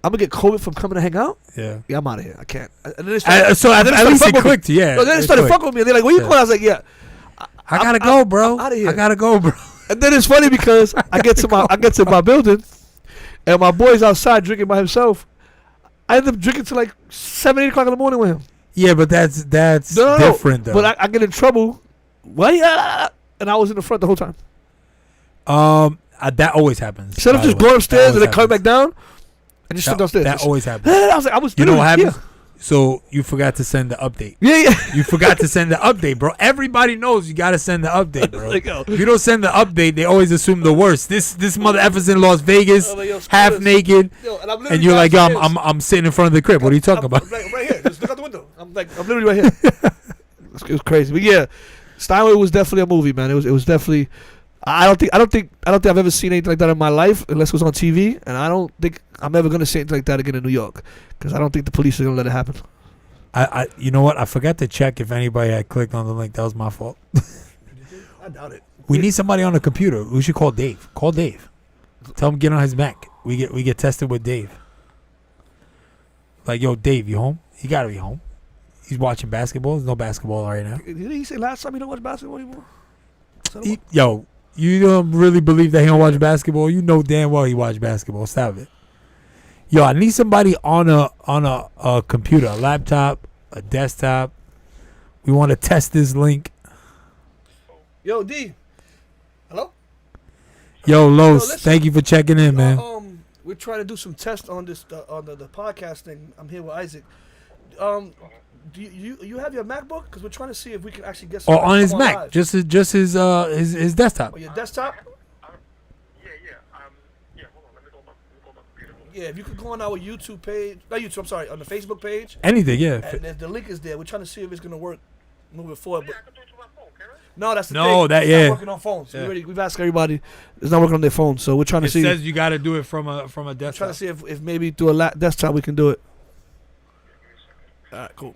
I'm gonna get COVID from coming to hang out. Yeah, I'm out of here. I can't. And then so at least it clicked. Yeah. No, then they started fucking with me. And they're like, "Where you going?" I was like, "Yeah, I gotta go, bro. Out of here. I gotta go, bro." And then it's funny because I get to my building, and my boy's outside drinking by himself. I end up drinking till like 7, 8 o'clock in the morning with him. Yeah, but that's different though. But I get in trouble. Why? And I was in the front the whole time. That always happens. Instead of just going upstairs and then coming back down, I just stood downstairs. That always happens. I was. You know what happens? Yeah. So you forgot to send the update. Yeah. You forgot to send the update, bro. Everybody knows you gotta send the update, bro. Like, if you don't send the update, they always assume the worst. This mother effer's in Las Vegas, half naked, and you're like, yo, I'm sitting in front of the crib. What are you talking about? Right here. Just look out the window. I'm literally right here. It was crazy, but yeah, Steinway was definitely a movie, man. It was definitely. I don't think I've ever seen anything like that in my life unless it was on TV, and I don't think I'm ever gonna see anything like that again in New York because I don't think the police are gonna let it happen. You know what? I forgot to check if anybody had clicked on the link. That was my fault. I doubt it. We need somebody on the computer. We should call Dave. Call Dave. Tell him get on his Mac. We get tested with Dave. Like, yo, Dave, you home? He gotta be home. He's watching basketball. There's no basketball right now. Did he say last time he don't watch basketball anymore? Yo, you don't really believe that he don't watch basketball? You know damn well he watch basketball. Stop it. Yo, I need somebody on a computer, a laptop, a desktop. We want to test this link. Yo, D. Hello? Yo, Los, thank you for checking in, man. We're trying to do some tests on this on the podcast thing. I'm here with Isaac. Do you have your MacBook? Because we're trying to see if we can actually get some. Oh, on his Mac, live. just his desktop. Oh, your desktop? Hold on, let me go back to the computer. Yeah, if you could go on our YouTube page, not YouTube, I'm sorry, on the Facebook page. Anything, yeah. And if the link is there, we're trying to see if it's gonna work moving forward. I can do it to my phone, can I? No, that's the thing. It's not working on phones. Yeah. We've asked everybody. It's not working on their phones, so we're trying to see. It says you got to do it from a desktop. We're trying to see if maybe through a desktop we can do it. All right, cool.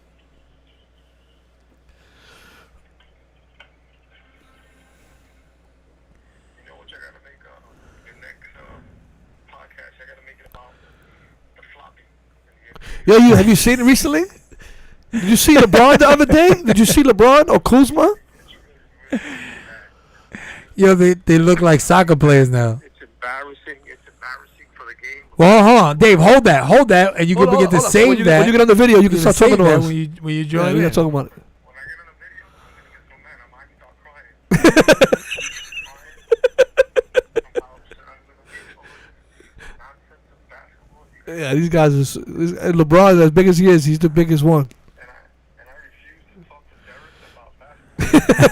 Yo, have you seen it recently? Did you see LeBron the other day? Did you see LeBron or Kuzma? Yo, they look like soccer players now. It's embarrassing. It's embarrassing for the game. Well, hold on, Dave. Hold that, and you can begin to save that. When you get on the video, you can start talking about it. When you join, we're talking about it. When I get on the video, I'm gonna get so mad. I might start crying. Yeah, these guys are. LeBron, as big as he is, he's the biggest one. And I refuse to talk to Derek about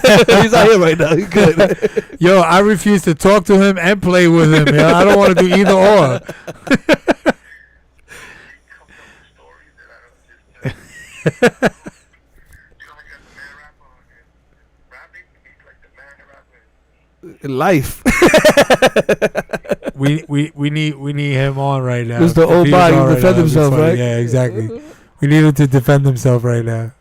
basketball. He's out here right now. He's good. Yo, I refuse to talk to him and play with him. Yo. I don't want to do either or. In life. we need him on right now. Just the old body to defend himself, right? Yeah, exactly. We need him to defend himself right now.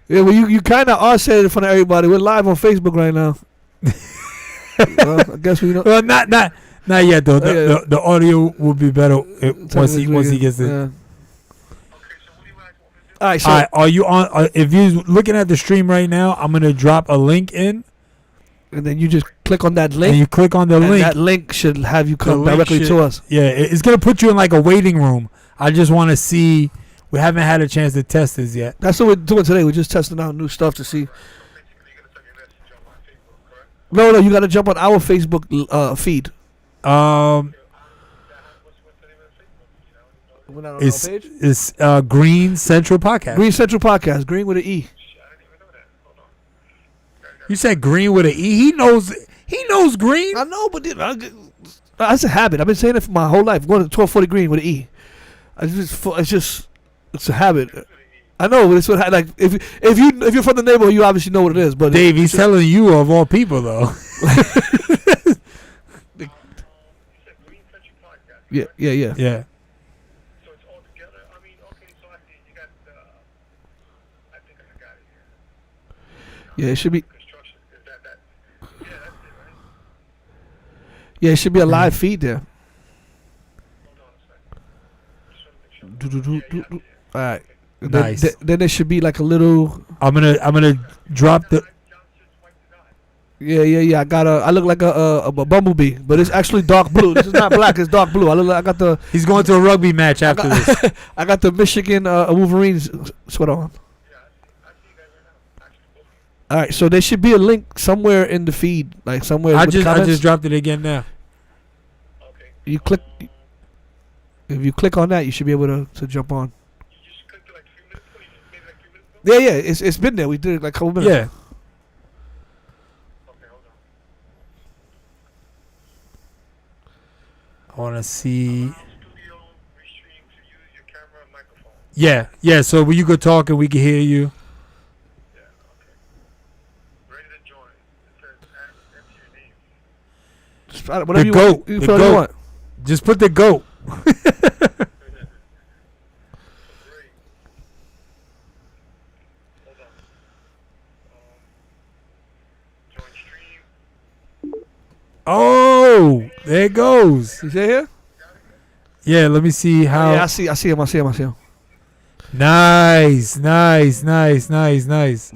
Yeah, well, you kind of are saying it in front of everybody. We're live on Facebook right now. Well, I guess we know. Well, not yet though. The audio will be better once he gets it. Yeah. All right. So, are you on? If you're looking at the stream right now, I'm gonna drop a link in, and then you just click on that link. And you click on the link. That link should have you come directly to us. Yeah, it's gonna put you in like a waiting room. I just want to see. We haven't had a chance to test this yet. That's what we're doing today. We're just testing out new stuff to see. No, you got to jump on our Facebook feed. We're not on our page. It's Greene Central Podcast. Greene Central Podcast. Greene with an E. You said Greene with an E. He knows Greene. I know, but that's a habit. I've been saying it for my whole life. Going to 1240 Greene with an E. It's a habit. I know, but it's what like if you're from the neighborhood, you obviously know what it is. But Dave, he's telling you of all people though. Yeah. Yeah. So it's all together. I mean, okay. So I see you got. I think I got it here. Yeah, it should be. Construction. Is that? Yeah, that's it, right? Yeah, it should be a live feed there. Hold on a second. Just want to make sure. All right. Nice. Then there should be like a little. I'm gonna drop the. Yeah. I look like a bumblebee, but it's actually dark blue. This is not black. It's dark blue. I got the. He's going to a rugby match after this. I got the Michigan Wolverines sweater on. All right, so there should be a link somewhere in the feed, like somewhere. I with just comments. dropped it again now. Okay. You click. If you click on that, you should be able to jump on. You just clicked it like 3 minutes ago. You just made it like 3 minutes ago. Yeah. It's been there. We did it like a couple minutes. Yeah. Okay, hold on. I want to see. Studio restream to use your camera and microphone. Yeah. So when you could talk and we can hear you. Yeah. Okay. Ready to join. It says enter your name. Just whatever you goat. want. You The put whatever you goat. want. Just put the goat. Great. Hold on. Join stream. Oh, there it goes. You see it here? Yeah. Let me see how. Yeah, I see him. Nice.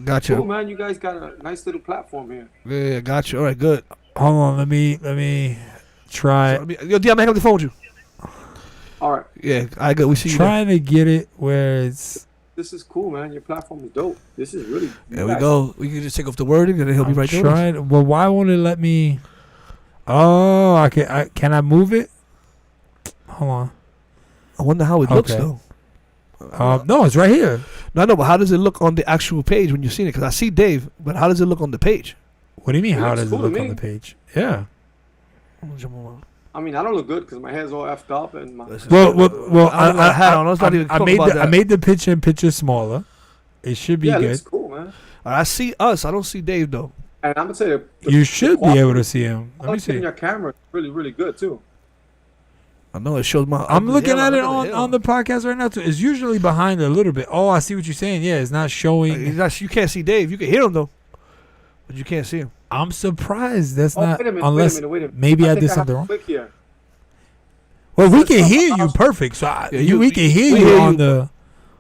Gotcha. Cool, man. You guys got a nice little platform here. Yeah, gotcha. All right, good. Hold on. Let me try. Yo, D, I'm hang up the phone with you. All right. Yeah, I good. We see you. Trying to get it where it's. This is cool, man. Your platform is dope. This is really. There we go. We can just take off the wording and then he'll be right there. Trying. Well, why won't it let me? Oh, can I move it? Hold on. I wonder how it looks Okay. though. No, it's right here. No, but how does it look on the actual page when you're seeing it? Because I see Dave, but how does it look on the page? What do you mean? It How looks does it cool to look on me. the page? Yeah. I'm gonna jump on. I mean, I don't look good because my hair's all effed up and my. Well, I don't got a hat on. Let's not even talk about I that. made the picture smaller. It should be Yeah, it good. looks cool, man. I see us. I don't see Dave though. And I'm gonna tell you, You should be able to see him. Let me see. Your camera is really, really good too. I know it shows my. I'm looking at it on on the podcast right now too. It's usually behind a little bit. Oh, I see what you're saying. Yeah, it's not showing. You can't see Dave. You can hear him though, but you can't see him. I'm surprised that's Oh, not wait a minute, unless wait a minute. maybe I think did have something to wrong. Click here. Well, we Says can something hear you else. perfect. So Yeah, we can hear we you hear on you. the.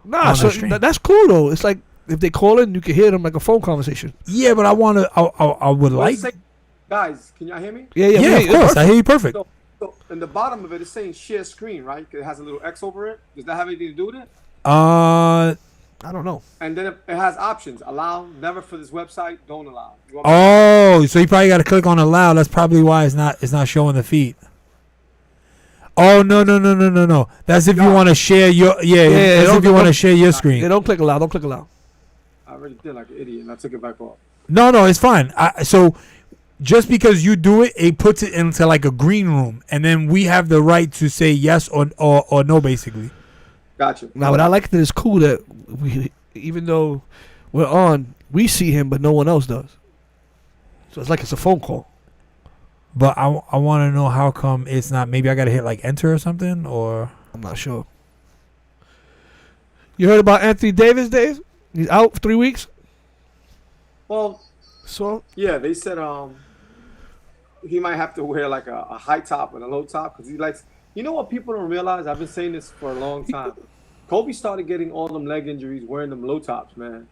Nah, On the so stream. that's cool though. It's like if they call in, you can hear them like a phone conversation. Yeah, but I want to. I would Well, like. say- guys, can y'all hear me? Yeah, Yeah, we hear of you. course. I hear you perfect. So in the bottom of it, it's saying share screen, right? It has a little X over it. Does that have anything to do with it? I don't know. And then it has options: allow, never for this website, don't allow. You want Oh, so you probably got to click on allow. That's probably why it's not showing the feed. Oh no. That's if you want to share your That's if you want to share your Yeah, screen. don't click allow. Don't click allow. I already did like an idiot, and I took it back off. No, it's fine. So just because you do it, it puts it into like a green room, and then we have the right to say yes or no, basically. Gotcha. Now, but I like that it's cool that we, even though we're on, we see him, but no one else does. So it's like it's a phone call. But I want to know how come it's not. Maybe I got to hit like enter or something, or I'm not sure. You heard about Anthony Davis, Dave? He's out for 3 weeks. Well, So yeah, they said he might have to wear like a high top and a low top because he likes. You know what people don't realize? I've been saying this for a long time. Kobe started getting all them leg injuries wearing them low tops, man.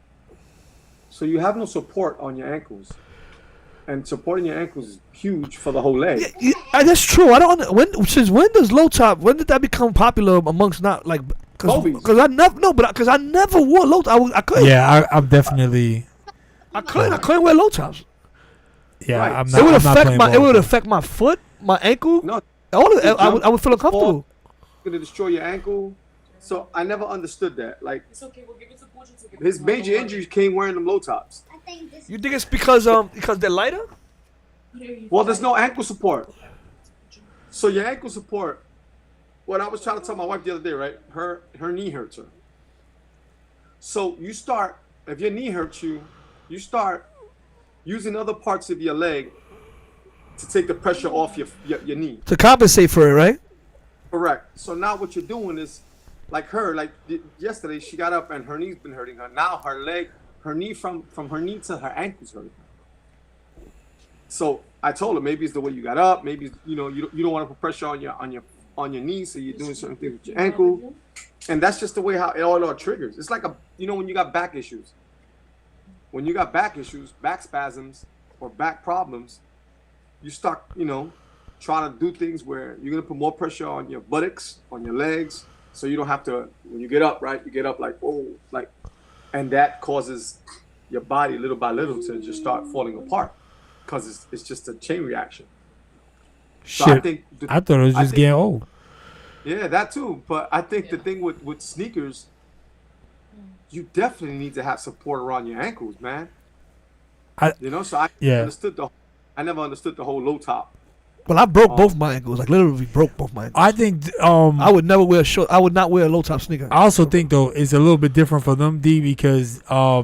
So you have no support on your ankles, and supporting your ankles is huge for the whole leg. yeah, that's true. I don't. When does low top? When did that become popular amongst not like? Kobe's. Because I never wore low top. I couldn't. yeah, I'm definitely. I couldn't wear low tops. Yeah, Right. I'm So not. It would I'm not affect playing my. ball It would with affect my foot, my ankle. No, All of it, the I would feel uncomfortable. gonna destroy your ankle. So I never understood that. Like his major injuries came wearing them low tops. You think it's because they're lighter? Well, there's no ankle support. So your ankle support. What I was trying to tell my wife the other day, right? Her knee hurts her. So you start, if your knee hurts you, you start using other parts of your leg to take the pressure off your knee. To compensate for it, right? Correct. So now what you're doing is, like her, like yesterday, she got up and her knee's been hurting her. Now her knee from her knee to her ankle's hurting her. So I told her maybe it's the way you got up. Maybe you don't want to put pressure on your knee, so you're doing certain things with your ankle, and that's just the way how it all triggers. It's like when you got back issues. When you got back issues, back spasms, or back problems, you start trying to do things where you're gonna put more pressure on your buttocks, on your legs, so you don't have to. When you get up, right, you get up like and that causes your body little by little to just start falling apart because it's just a chain reaction. So Shit. I thought it was just getting old. Yeah, that too. But I think the thing with sneakers, you definitely need to have support around your ankles, man. So I never understood the whole low top. Well, I broke both my ankles. Like literally broke both my ankles. I think I would never wear I would not wear a low top sneaker. I also think though it's a little bit different for them, D, because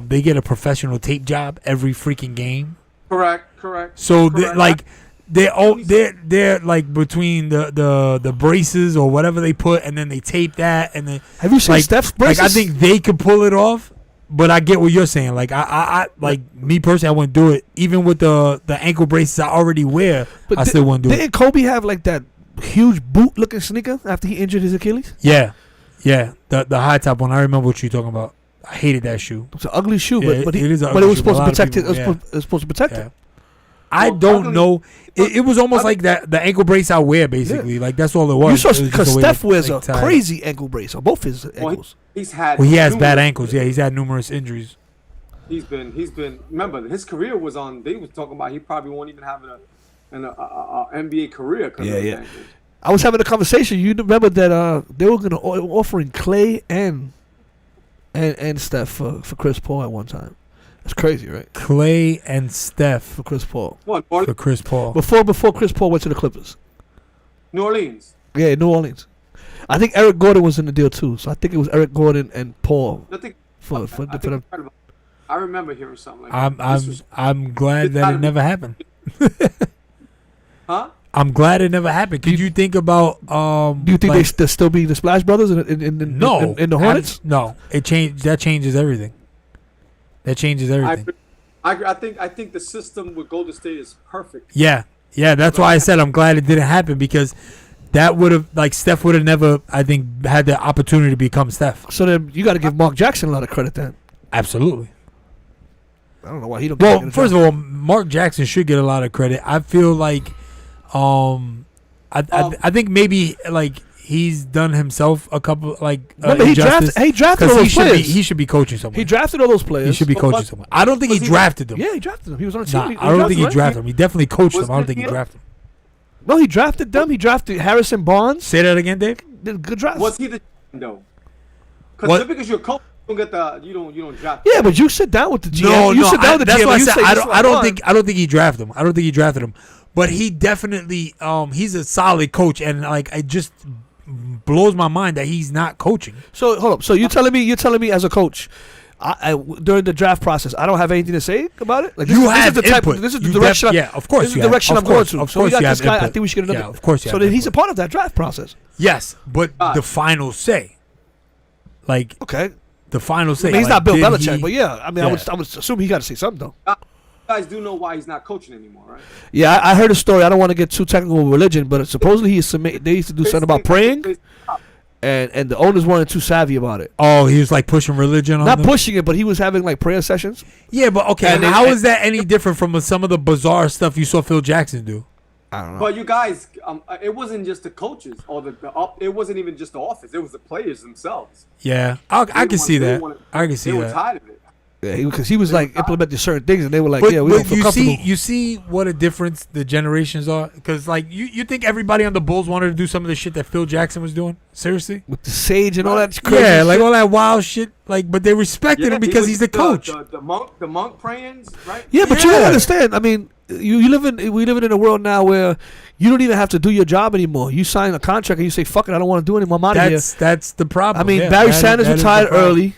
they get a professional tape job every freaking game. Correct. So they're like between the braces or whatever they put, and then they tape that, and then have you seen Steph's braces? Like I think they could pull it off, but I get what you're saying. Like I like me personally, I wouldn't do it. Even with the ankle braces I already wear, I still wouldn't do it. Didn't Kobe have like that huge boot looking sneaker after he injured his Achilles? Yeah, the high top one. I remember what you're talking about. I hated that shoe. It's an ugly shoe, Yeah, but it was supposed to protect it. It was supposed to protect it. I don't know. It was almost like that the ankle brace I wear, basically. Yeah. Like that's all it was. You saw because Steph wears a tied. crazy ankle brace on both his ankles. He has bad ankles. Yeah, he's had numerous injuries. He's been. Remember, his career was on. They was talking about he probably won't even have an NBA career. Yeah. I was having a conversation. You remember that they were gonna offering Clay and Steph for Chris Paul at one time. That's crazy, right? Clay and Steph for Chris Paul. What? For Chris Paul. Before Chris Paul went to the Clippers. New Orleans. Yeah, New Orleans. I think Eric Gordon was in the deal too. So I think it was Eric Gordon and Paul. For them. I remember hearing something like that. I'm glad that it never happened. Huh? I'm glad it never happened. Could you think about? Do you think they still be the Splash Brothers in the Hornets? No, it changed. That changes everything. That changes everything. I think the system with Golden State is perfect. Yeah. That's why I said I'm glad it didn't happen, because that would have Steph would have never, I think, had the opportunity to become Steph. So then you got to give Mark Jackson a lot of credit then. Absolutely. I don't know why he don't. Well, first of all, Mark Jackson should get a lot of credit. I feel like, I think maybe he's done himself a couple he drafted all those players. He should be coaching someone. He drafted all those players. He should be coaching someone. I don't think he drafted them. Yeah, he drafted them. He was on the team. I don't think he drafted them. He definitely coached them. I don't think he drafted them. No, he drafted them. He drafted Harrison Barnes. Say that again, Dave. Good draft. Was he the though? Because you're a coach, you don't get you don't draft. Yeah, but you sit down with the GM. No, you sit down with the that's GM. Why I don't think he drafted him. I don't think he drafted him. But he definitely he's a solid coach, and it just blows my mind that he's not coaching. So hold up. So you're telling me as a coach, during the draft process, I don't have anything to say about it. This is the input. This is the direction. Of course. This is the direction I'm going to. Of so we course, got this guy. I think we should get another. Yeah, of course. So then he's a part of that draft process. Yes, but the final say, okay, the final say. I mean, he's not Bill Belichick, but yeah, I mean, I would assume he got to say something though. You guys do know why he's not coaching anymore, right? Yeah, I heard a story. I don't want to get too technical with religion, but supposedly they used to do something about praying, and the owners weren't too savvy about it. Oh, he was pushing religion on them? Not pushing it, but he was having prayer sessions. Yeah, but okay, and how is that any different from some of the bizarre stuff you saw Phil Jackson do? I don't know. But you guys, it wasn't just the coaches or it wasn't even just the office. It was the players themselves. Yeah, I can see that. I can see they that. were tired of it. Yeah, because he was like implementing certain things, and they were like, But, "Yeah, we but don't feel you comfortable." see what a difference the generations are. Because like you think everybody on the Bulls wanted to do some of the shit that Phil Jackson was doing? Seriously? With the sage and all that crazy Yeah, like shit. all that wild shit. Like, but they respected him because he's the coach. The monk prayings, right? Yeah, but you Yeah. don't understand. I mean, we live in a world now where you don't even have to do your job anymore. You sign a contract and you say, "Fuck it, I don't want to do it anymore. I'm out of here." That's the problem. I mean, Yeah, Barry that- Sanders that is the retired problem. early.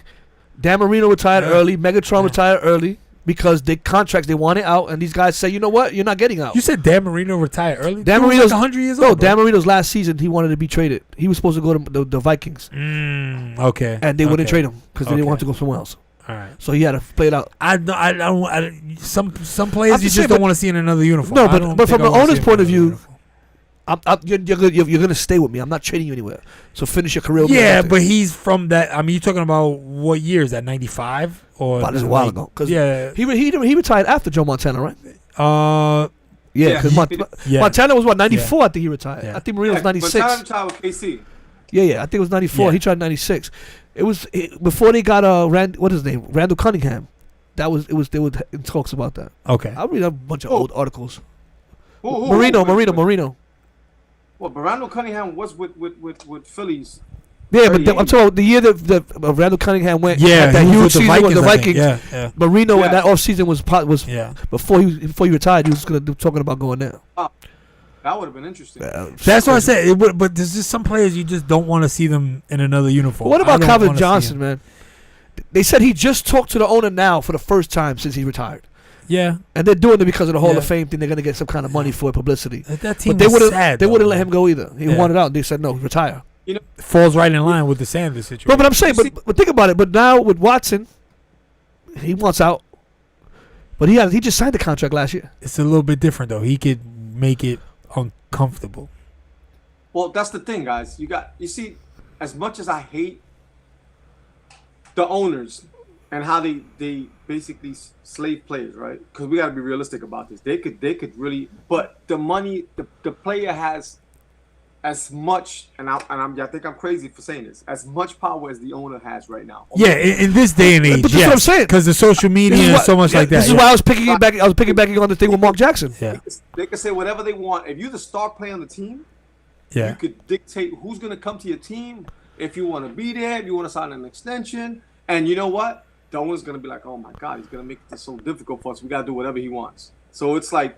Dan Marino retired Yeah. early. Megatron Yeah. retired early because they contracts they wanted out, and these guys say, "You know what? You're not getting out." You said Dan Marino retired early. Dan Dude was Marino's like 100 years No, old. Dan Marino's last season he wanted to be traded. He was supposed to go to the Vikings, Okay. and they wouldn't Okay. trade him because they didn't Okay. want to go somewhere else. All right. So he had to play it out. Some players I'm you just just saying, don't but- want to see in another uniform. No, I don't but think from I the wanna owner's see him point in of another view, uniform. you're gonna stay with me. I'm not trading you anywhere. So finish your career. with me. Yeah, but he's from that. I mean, you're talking about what year is that? 95 or Wow, this is a while ago. 'Cause Yeah. he retired after Joe Montana, right? Uh. Yeah, Yeah, because he- Yeah. Montana was what 94. I think he retired. Yeah. I think Marino was 96. But Tyler with KC. Yeah, I think it was 94. Yeah. He tried 96. It was before they got what is his name? Randall Cunningham. They were in talks about that. Okay. I'll read a bunch of old articles. Who- Marino. Well, Randall Cunningham was with Phillies. Yeah, but 38. I'm talking about the year that Randall Cunningham went. Yeah, had that he was huge with the season with the Vikings, I think. Vikings. Yeah. Marino Yeah. in that offseason was Yeah. before he retired. He was talking about going there. That would have been interesting. That's what I said. But there's just some players you just don't want to see them in another uniform. What I about don't Calvin wanna see Johnson, him. man? They said he just talked to the owner now for the first time since he retired. Yeah. And they're doing it because of the Hall Yeah. of Fame thing. They're going to get some kind of money for it, publicity. That team But they was wouldn't. sad. They though, wouldn't let man. him go either. He Yeah. wanted out. They said no, retire. Falls right in line with the Sanders situation. But I'm saying, but think about it. But now with Watson, he wants out. But he just signed the contract last year. It's a little bit different though. He could make it uncomfortable. Well, that's the thing, guys. You see, as much as I hate the owners and how they basically slave players, right? Because we got to be realistic about this. They could really, but the money, the player has as much, and I think I'm crazy for saying this, as much power as the owner has right now. Yeah, in this day and age, But that's what I'm saying. Because the social media This is and why- so much like that. This is why I was piggybacking on the thing with Mark Jackson. Yeah, They can say whatever they want. If you're the star player on the team, yeah. you could dictate who's going to come to your team, if you want to be there, if you want to sign an extension. And you know what? The owner's going to be like, oh my God, he's going to make this so difficult for us. We got to do whatever he wants. So it's like,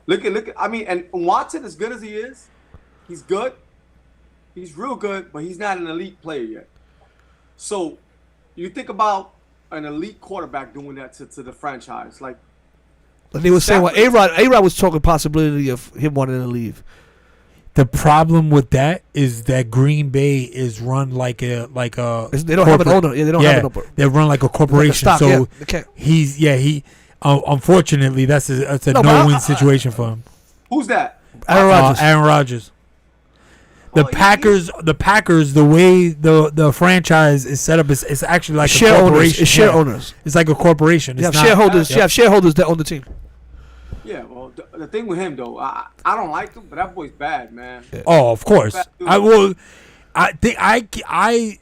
look at, I mean, and Watson, as good as he is, he's good. He's real good, but he's not an elite player yet. So you think about an elite quarterback doing that to the franchise. Like, And they were saying, well, A-Rod was talking possibility of him wanting to leave. The problem with that is that Green Bay is run like a They don't have an owner. Yeah, they don't have an owner. They run like a corporation. stock, so yeah. They can't. he unfortunately that's a No, but no-win situation for him. who's that? Aaron Rodgers. Aaron Rodgers. The Packers, the way the franchise is set up is actually like Share a owners. corporation. It's share Yeah. owners. It's like a corporation. You It's have not- shareholders. Yep. You have shareholders that own the team. Yeah, well, the thing with him, though, I don't like him, but that boy's bad, man. Oh, of course. Bad dude. I will. I think I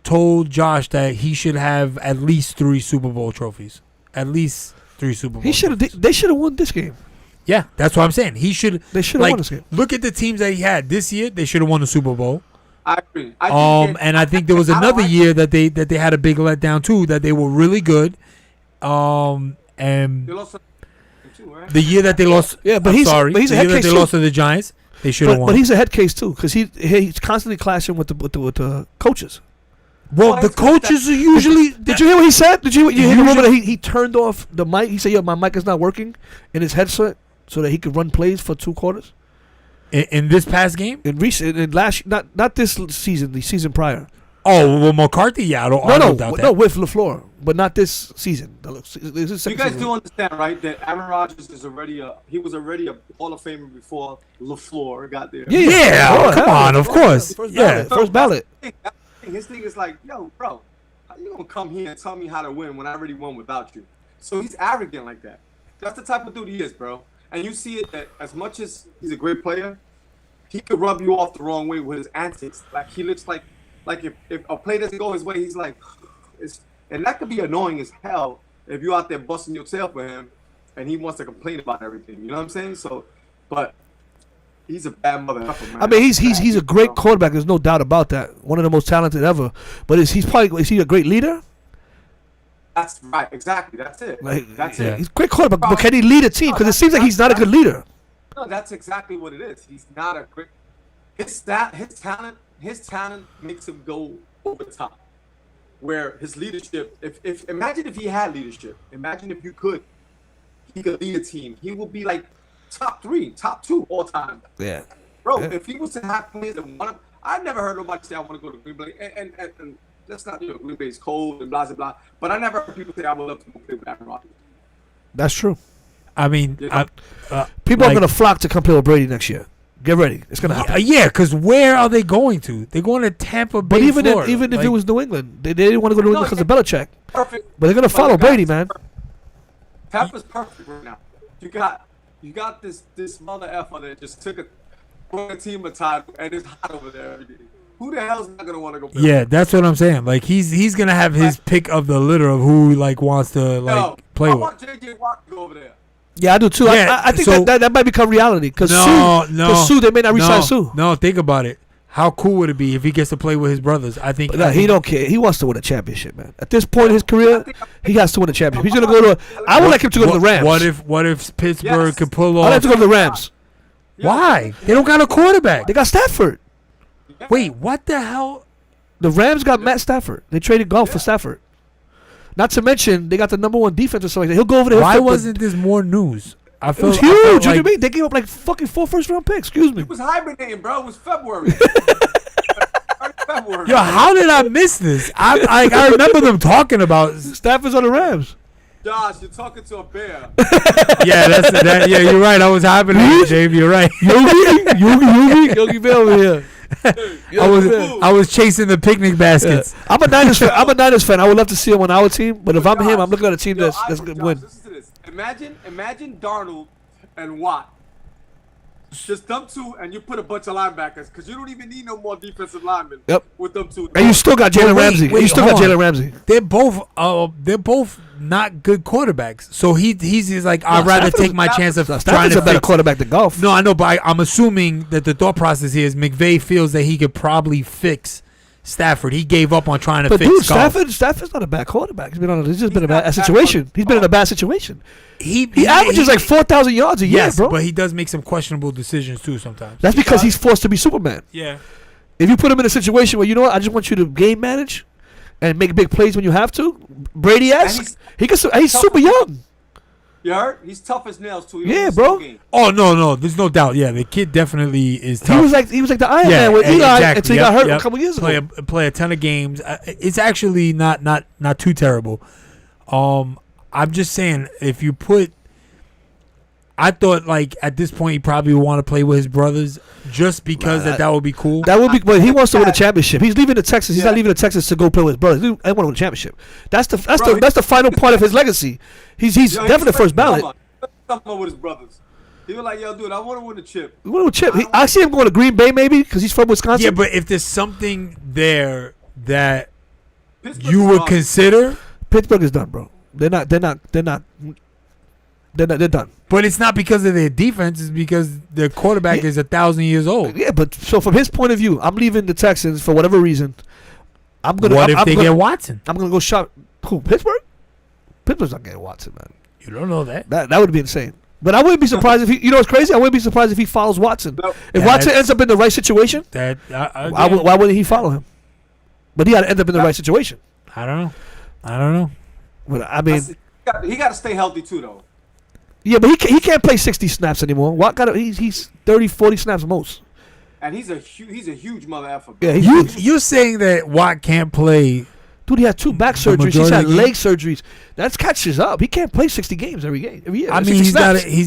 told Josh that he should have at least 3 Super Bowl trophies. At least 3 Super Bowl. He should have. trophies. They should have won this game. Yeah, that's what I'm saying. He should. They should have won this game. Look at the teams that he had this year. They should have won the Super Bowl. I agree. I think And I think there was I don't another like year that they had a big letdown too. That they were really good. And they lost too, right? the year that they lost, Yeah, but I'm he's- sorry, but he's a the head year that case they too. lost to the Giants, they should have But won. he's a head case too, because he's constantly clashing with the coaches. Well, Well, the it's coaches are usually. Did you hear what he said? Did you hear the Usually- rumor that he turned off the mic? He said, "Yo, my mic is not working in his headset, so that he could run plays for 2 quarters." in this past game? In last, not this season, the season prior. Oh, well, McCarthy, yeah, I don't doubt that. No, with LaFleur, but not this season. This is You second guys season. do understand, right? That Aaron Rodgers is already he was already a Hall of Famer before LaFleur got there. Yeah, Oh, come hell, on, of course. First Yeah. ballot. First ballot. His thing is like, yo, bro, how you gonna come here and tell me how to win when I already won without you? So he's arrogant like that. That's the type of dude he is, bro. And you see it that as much as he's a great player, he could rub you off the wrong way with his antics. Like he looks like if a play doesn't go his way, he's like, and that could be annoying as hell if you out there busting your tail for him, and he wants to complain about everything. You know what I'm saying? So, but he's a bad mother effer, man. I mean, he's a great quarterback. There's no doubt about that. One of the most talented ever. But is he a great leader? That's right. Exactly. That's it. That's yeah. it. He's a great quarterback, but can he lead a team? Because it seems like he's not a good leader. No, that's exactly what it is. He's not a great. His talent makes him go over the top. Where his leadership, if imagine if he had leadership, imagine if he could lead a team. He would be like top 3, top 2 all time. Yeah, bro. Yeah. If he was to have players that want to, I've never heard nobody say I want to go to Green Bay, and that's not Green Bay's cold and blah blah blah. But I never heard people say I would love to go play with Aaron Rodgers. That's true. I mean, people are gonna flock to come play with Brady next year. Get ready, it's gonna happen. Yeah, because where are they going to? They're going to Tampa Bay. But even if it was New England, they didn't want to go to New England because of Belichick. Perfect. But they're gonna follow Brady, man. Tampa's perfect right now. You got this mother effer that just took a team a title and it's hot over there. Who the hell's not gonna want to go play? Yeah, that's what I'm saying. Like he's gonna have his pick of the litter of who like wants to play with. I want JJ Watt to go over there. Yeah, I do too. Yeah, I think so, that might become reality. Because Sue, they may not resign Sue. No, think about it. How cool would it be if he gets to play with his brothers? I think he don't care. He wants to win a championship, man. At this point in his career, he has to win a championship. He's gonna go to. I would like him to go to the Rams. What if Pittsburgh could pull off? I'd like to go to the Rams. Why? They don't got a quarterback. They got Stafford. Wait, what the hell? The Rams got Matt Stafford. They traded golf for Stafford. Not to mention they got the #1 defense or something like that. He'll go over there. Why wasn't this more news? It was huge. What do you mean? They gave up like fucking 4 first-round picks. Excuse me. It was hibernating, bro. It was February. Yo, how did I miss this? I remember them talking about Stafford's on the Rams. Josh, you're talking to a bear. Yeah, yeah, you're right. I was hibernating, Dave. You're right. Yogi Bear over here. I was chasing the picnic baskets. Yeah. I'm a Niners fan. I would love to see him on our team, but if I'm him, I'm looking at a team that's going to win. Listen to this. Imagine Darnold and Watt. Just them two, and you put a bunch of linebackers because you don't even need no more defensive linemen. Yep. With them two, and you still got Jalen Ramsey. They're both not good quarterbacks. So he's like, I'd rather take my chance of trying to a better quarterback than Goff. No, I know, but I'm assuming that the thought process here is McVay feels that he could probably fix Stafford. He gave up on trying to fix Goff. Stafford's not a bad quarterback. He's just been in a bad situation. He's been in a bad situation. He averages like 4,000 yards a year, bro. But he does make some questionable decisions too sometimes. That's because he's forced to be Superman. Yeah. If you put him in a situation where, you know what, I just want you to game manage and make big plays when you have to, Brady-esque, he's super young. You heard? He's tough as nails too. Yeah, bro. Oh no, there's no doubt. Yeah, the kid definitely is tough. He was like the Iron Man with Eli until he got hurt a couple years ago. Play a ton of games. It's actually not too terrible. I'm just saying, if you put, I thought like at this point he probably would want to play with his brothers just because that would be cool. That would be, but he wants to win a championship. He's leaving the Texas. He's not leaving the Texas to go play with his brothers. I want to win a championship. That's the final part of his legacy. He's definitely first ballot. With his brothers. He was like, yo, dude, I want to win a chip. I see him going to Green Bay maybe because he's from Wisconsin. Yeah, but if there's something there that you would consider, Pittsburgh is done, bro. They're done. But it's not because of their defense. It's because their quarterback is 1,000 years old. Yeah, but so from his point of view, I'm leaving the Texans for whatever reason. What if they get Watson? I'm gonna go shop. Who? Pittsburgh? Pittsburgh's not getting Watson, man. You don't know that. That would be insane. But I wouldn't be surprised if he. You know what's crazy? I wouldn't be surprised if he follows Watson. No. If Watson ends up in the right situation, why wouldn't he follow him? But he got to end up in the right situation. I don't know. But I mean, he got to stay healthy too, though. Yeah, but he can't play 60 snaps anymore. Watt he's 30, 40 snaps most. And he's a huge mother effer. Yeah, you're saying that Watt can't play. Dude, he had 2 back surgeries. He's had leg surgeries. That catches up. He can't play 60 games every year. I mean, he's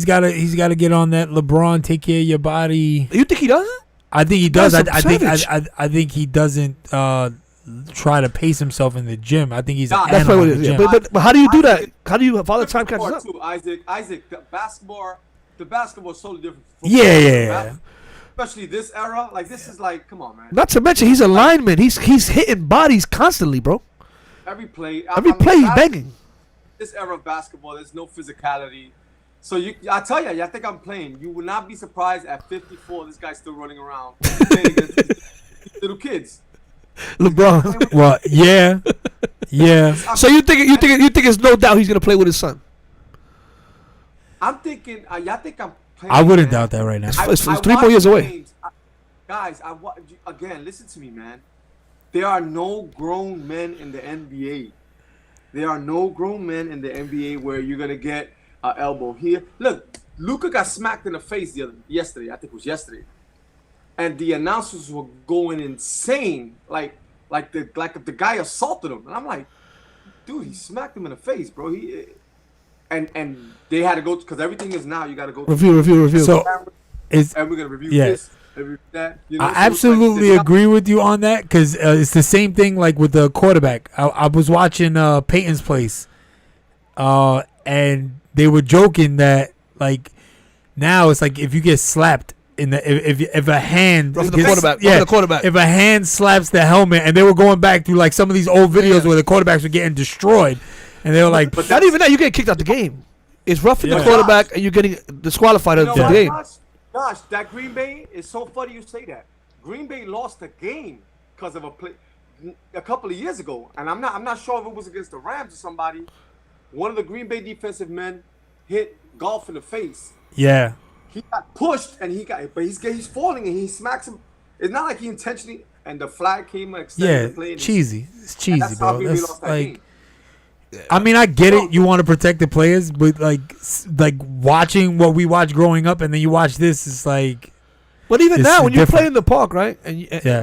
got to get on that LeBron take care of your body. You think he doesn't? I think he does. I think he doesn't try to pace himself in the gym. I think he's that's what it is. Yeah. But how do you do that? How do you Father Time catches up? Too, Isaac, the basketball is totally different. Yeah. Especially this era, like this is like, come on, man. Not to mention he's a lineman. He's hitting bodies constantly, bro. Every play he's banging. this era of basketball, there's no physicality. So I tell you, I think I'm playing. You would not be surprised at 54, this guy's still running around playing against little kids. LeBron. Well, yeah. So you think it's no doubt he's gonna play with his son? I'm thinking. I think I'm playing. I wouldn't doubt that right now. It's 3 more years away. Guys, again, listen to me, man. There are no grown men in the NBA. There are no grown men in the NBA where you're gonna get an elbow here. Look, Luka got smacked in the face yesterday. I think it was yesterday, and the announcers were going insane, like the guy assaulted him, and I'm like, dude, he smacked him in the face, bro. And they had to go because everything is now you got to go review. So and we're gonna review this. That, I absolutely agree with you on that because it's the same thing like with the quarterback. I was watching Peyton's Place, and they were joking that like now it's like if you get slapped in the if a hand Roughing the quarterback, if a hand slaps the helmet, and they were going back through like some of these old videos where the quarterbacks were getting destroyed, and they were like, but not even that, you get kicked out the game. It's roughing the quarterback, and you're getting disqualified out of the game. Gosh, that Green Bay is so funny you say that. Green Bay lost the game because of a play a couple of years ago, and I'm not sure if it was against the Rams or somebody. One of the Green Bay defensive men hit Golf in the face. Yeah. He got pushed, and he's falling, and he smacks him. It's not like he intentionally. And the flag came and extended the play. Cheesy. It's cheesy, that's bro. That's like. Game. I mean, I get it. You want to protect the players, but like watching what we watched growing up, and then you watch this, it's like. But even now, when you play in the park, right? And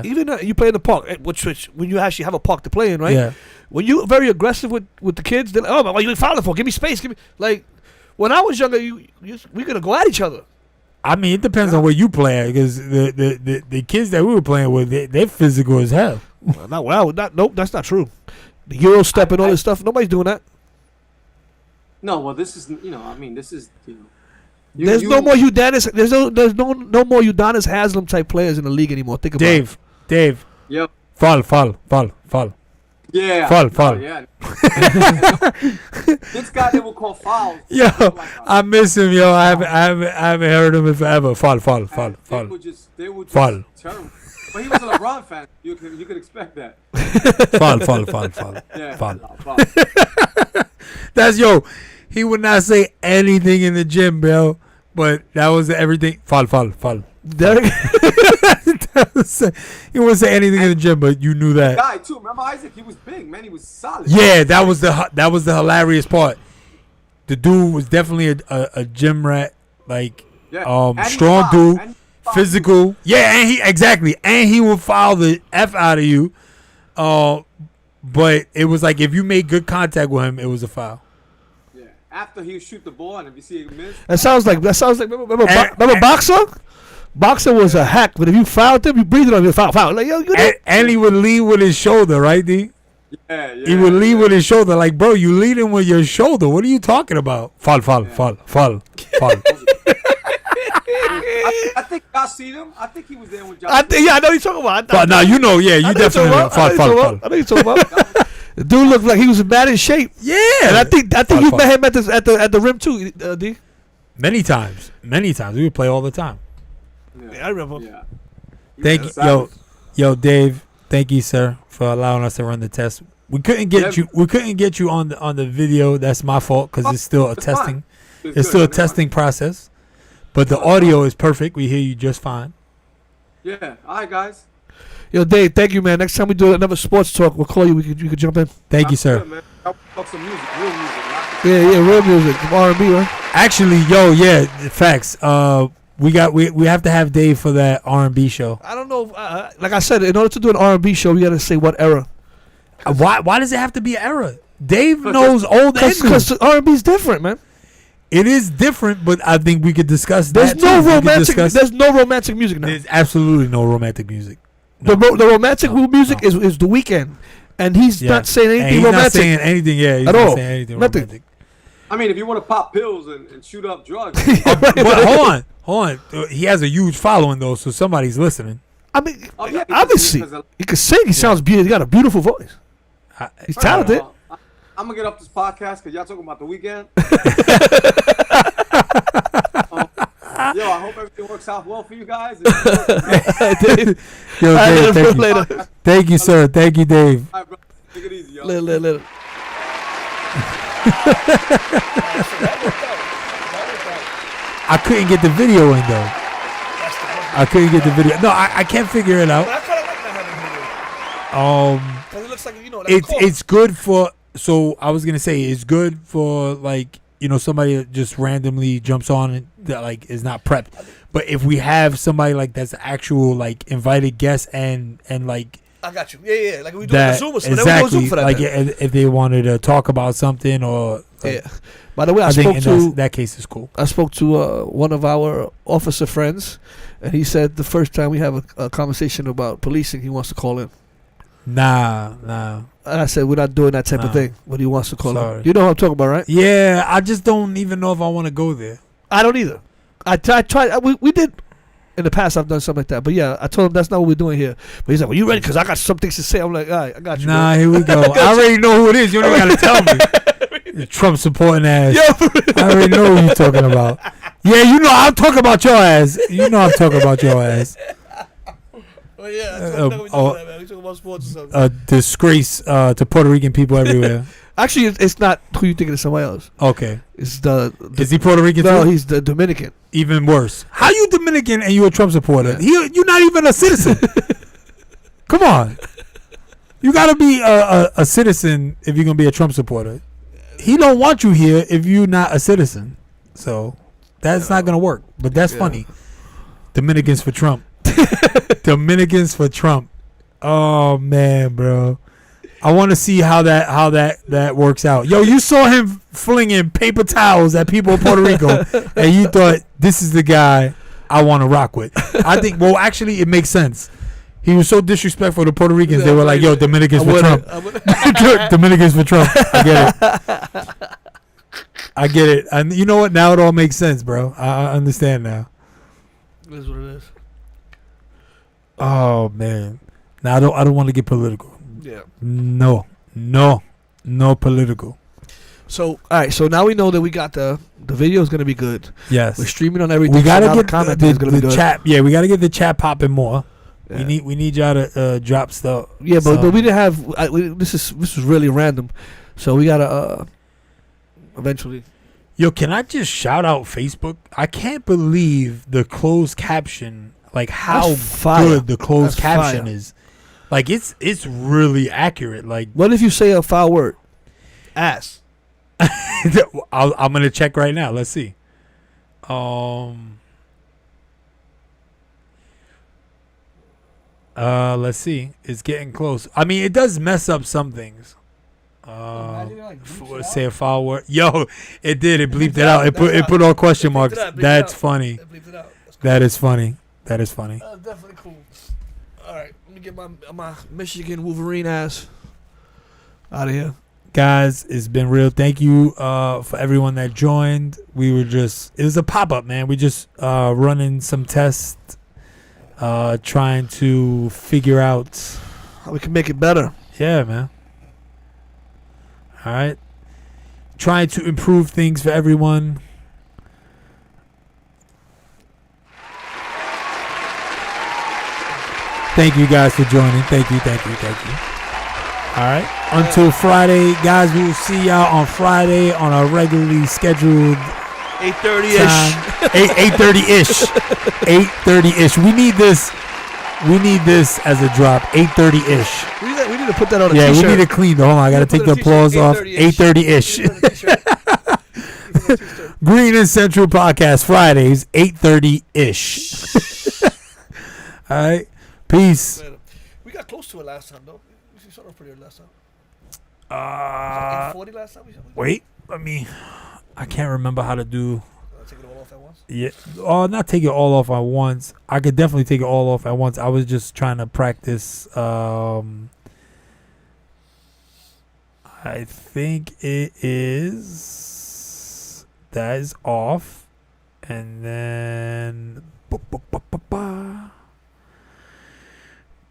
even you play in the park, which when you actually have a park to play in, right? Yeah. When you're very aggressive with the kids, they're like, oh, what are you fouling for? Give me space. Give me like. When I was younger, we're gonna go at each other. I mean, it depends on where you play at, because the kids that we were playing with, they're physical as hell. Nope, that's not true. The Euro step and all this stuff, nobody's doing that. No, well, this is this is There's no more Udonis. There's no more Udonis Haslam type players in the league anymore. Think about it. Dave. Yep. Fall. Yeah. Fall. Yeah. This guy they will call foul. Yo, I miss him, yo. I haven't heard him in forever. Fall. They were just terrible. But he was a LeBron fan. You could expect that. Fall. Yeah. Fall. That's he would not say anything in the gym, bro. But that was everything. Fall. He wouldn't say anything in the gym, but you knew that. Guy too. Remember Isaac? He was big, man. He was solid. Yeah, that was the hilarious part. The dude was definitely a gym rat, like strong dude, physical. Yeah, and he would foul the F out of you. But it was like if you made good contact with him, it was a foul. Yeah. After he would shoot the ball, and if you see him miss. That sounds like remember Boxer? Boxer was a hack, but if you fouled him, you breathed on him, foul. Like, and he would lead with his shoulder, right, D? Yeah. He would lead with his shoulder. Like, bro, you leading with your shoulder. What are you talking about? Fall. I think y'all seen him. I think he was there with Josh. I know you're talking about. But now you know, you definitely fall. I know you're talking about. The dude looked like he was in bad in shape. Yeah, and I think you met him at the rim too, D. Many times. We would play all the time. Yeah, I remember. Yeah. Thank you, yo, Dave. Thank you, sir, for allowing us to run the test. We couldn't get you. We couldn't get you on the video. That's my fault because it's still a testing. It's still a testing process. But the audio is perfect. We hear you just fine. Yeah. All right, guys. Yo, Dave, thank you, man. Next time we do another sports talk, we'll call you. You could jump in. Thank you, sir. Good, man. I'll talk some music, real music. Yeah, real music, some R&B, right? Actually, facts. We have to have Dave for that R&B show. I don't know. Like I said, in order to do an R&B show, we got to say what era. Why does it have to be an era? Dave knows old and new. Because R&B is different, man. It is different, but I think we could discuss There's that. There's no romantic music now. There's absolutely no romantic music. No. The romantic music is The Weeknd, and he's not saying anything romantic. He's not saying anything. Yeah, he's at not all. saying anything Nothing. romantic. I mean, if you want to pop pills and shoot up drugs. But hold on. He has a huge following though, so somebody's listening. I mean, obviously, he can sing. He sounds beautiful. He got a beautiful voice. He's talented. I'm gonna get off this podcast because y'all talking about the weekend. Yo, I hope everything works out well for you guys. Yo, Dave, thank you. Later. Thank you, sir. Thank you, Dave. All right, bro. Take it easy, yo. Later. I couldn't get the video in though. I couldn't get the video. No, I can't figure it out. But I kind of like not having video. 'Cause it looks like, you know, like It's good for. So I was gonna say it's good for like somebody that just randomly jumps on and that like is not prepped. But if we have somebody like that's actual like invited guest and like I got you. Yeah. Like we do that a Zoom or something. exactly We do a Zoom for that. like then. if they wanted to talk about something or Yeah. By the way, I think in that case is cool. I spoke to one of our officer friends, and he said the first time we have a conversation about policing, he wants to call in. Nah. And I said, we're not doing that type of thing, but he wants to call Sorry. in. You know what I'm talking about, right? Yeah, I just don't even know if I want to go there. I don't either. I tried. We did. In the past, I've done something like that. But yeah, I told him that's not what we're doing here. But he's like, well, you ready? Because I got some things to say. I'm like, all right, I got you. Nah, bro. here we go. I already know who it is. You don't even got to tell me. Trump supporting ass. I already know who you're talking about. Yeah, I'm talking about your ass. I'm talking about your ass. Oh, yeah. I we talking about sports or something. A disgrace to Puerto Rican people everywhere. Actually, it's not who you thinking of somebody else. Okay. It's the Is he Puerto Rican no, too? he's the Dominican. Even worse. How you Dominican and you a Trump supporter? Yeah. You're not even a citizen. Come on. You got to be a citizen if you're going to be a Trump supporter. He don't want you here if you're not a citizen. So that's not going to work. But that's funny. Dominicans for Trump. Dominicans for Trump. Oh, man, bro. I want to see how that works out. Yo, you saw him flinging paper towels at people in Puerto Rico, and you thought this is the guy I want to rock with. I think. Well, actually, it makes sense. He was so disrespectful to Puerto Ricans. They were like, "Yo, Dominicans for Trump." Dominicans for Trump. I get it. And you know what? Now it all makes sense, bro. I understand now. It is what it is. Oh man. Now I don't want to get political. Yeah. No political. So all right. So now we know that we got the video is gonna be good. Yes. We're streaming on everything. We gotta so get the chat. Yeah, we gotta get the chat popping more. Yeah. We need y'all to drop stuff. Yeah, but we didn't have. This was really random. So we gotta eventually. Yo, can I just shout out Facebook? I can't believe the closed caption. Like how good the closed caption is. Like it's really accurate. Like what if you say a foul word? Ass. I'm gonna check right now. Let's see. Let's see. It's getting close. I mean, it does mess up some things. Say a foul word. yo, it did. It bleeped it out. It put all question marks. That's funny. That is funny. That is funny. Definitely cool. All right, let me get my Michigan Wolverine ass out of here. Guys, it's been real. Thank you for everyone that joined. It was a pop-up, man. We just running some tests, trying to figure out how we can make it better. Yeah, man. All right. Trying to improve things for everyone. Thank you guys for joining. Thank you. All right. Until Friday, guys, we will see y'all on Friday on our regularly scheduled 8:30-ish. 8:30-ish. 8:30-ish. We need this as a drop. 8:30-ish. We need to put that on a t-shirt. t-shirt. We need to clean. Hold on, I got to take the applause off. 8:30-ish. Greene and Central Podcast Fridays, 8:30-ish. All right. Peace. We got close to it last time, though. We started pretty good last time. 8:40 last time. Wait. I can't remember how to do. Take it all off at once? Yeah. Oh, not take it all off at once. I could definitely take it all off at once. I was just trying to practice. I think it is. That is off. And then.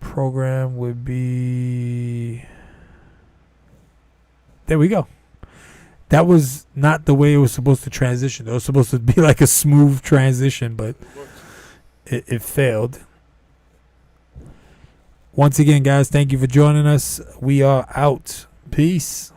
Program would be. There we go. that was not the way it was supposed to transition. It was supposed to be like a smooth transition, but it failed. Once again, guys, thank you for joining us. We are out. Peace.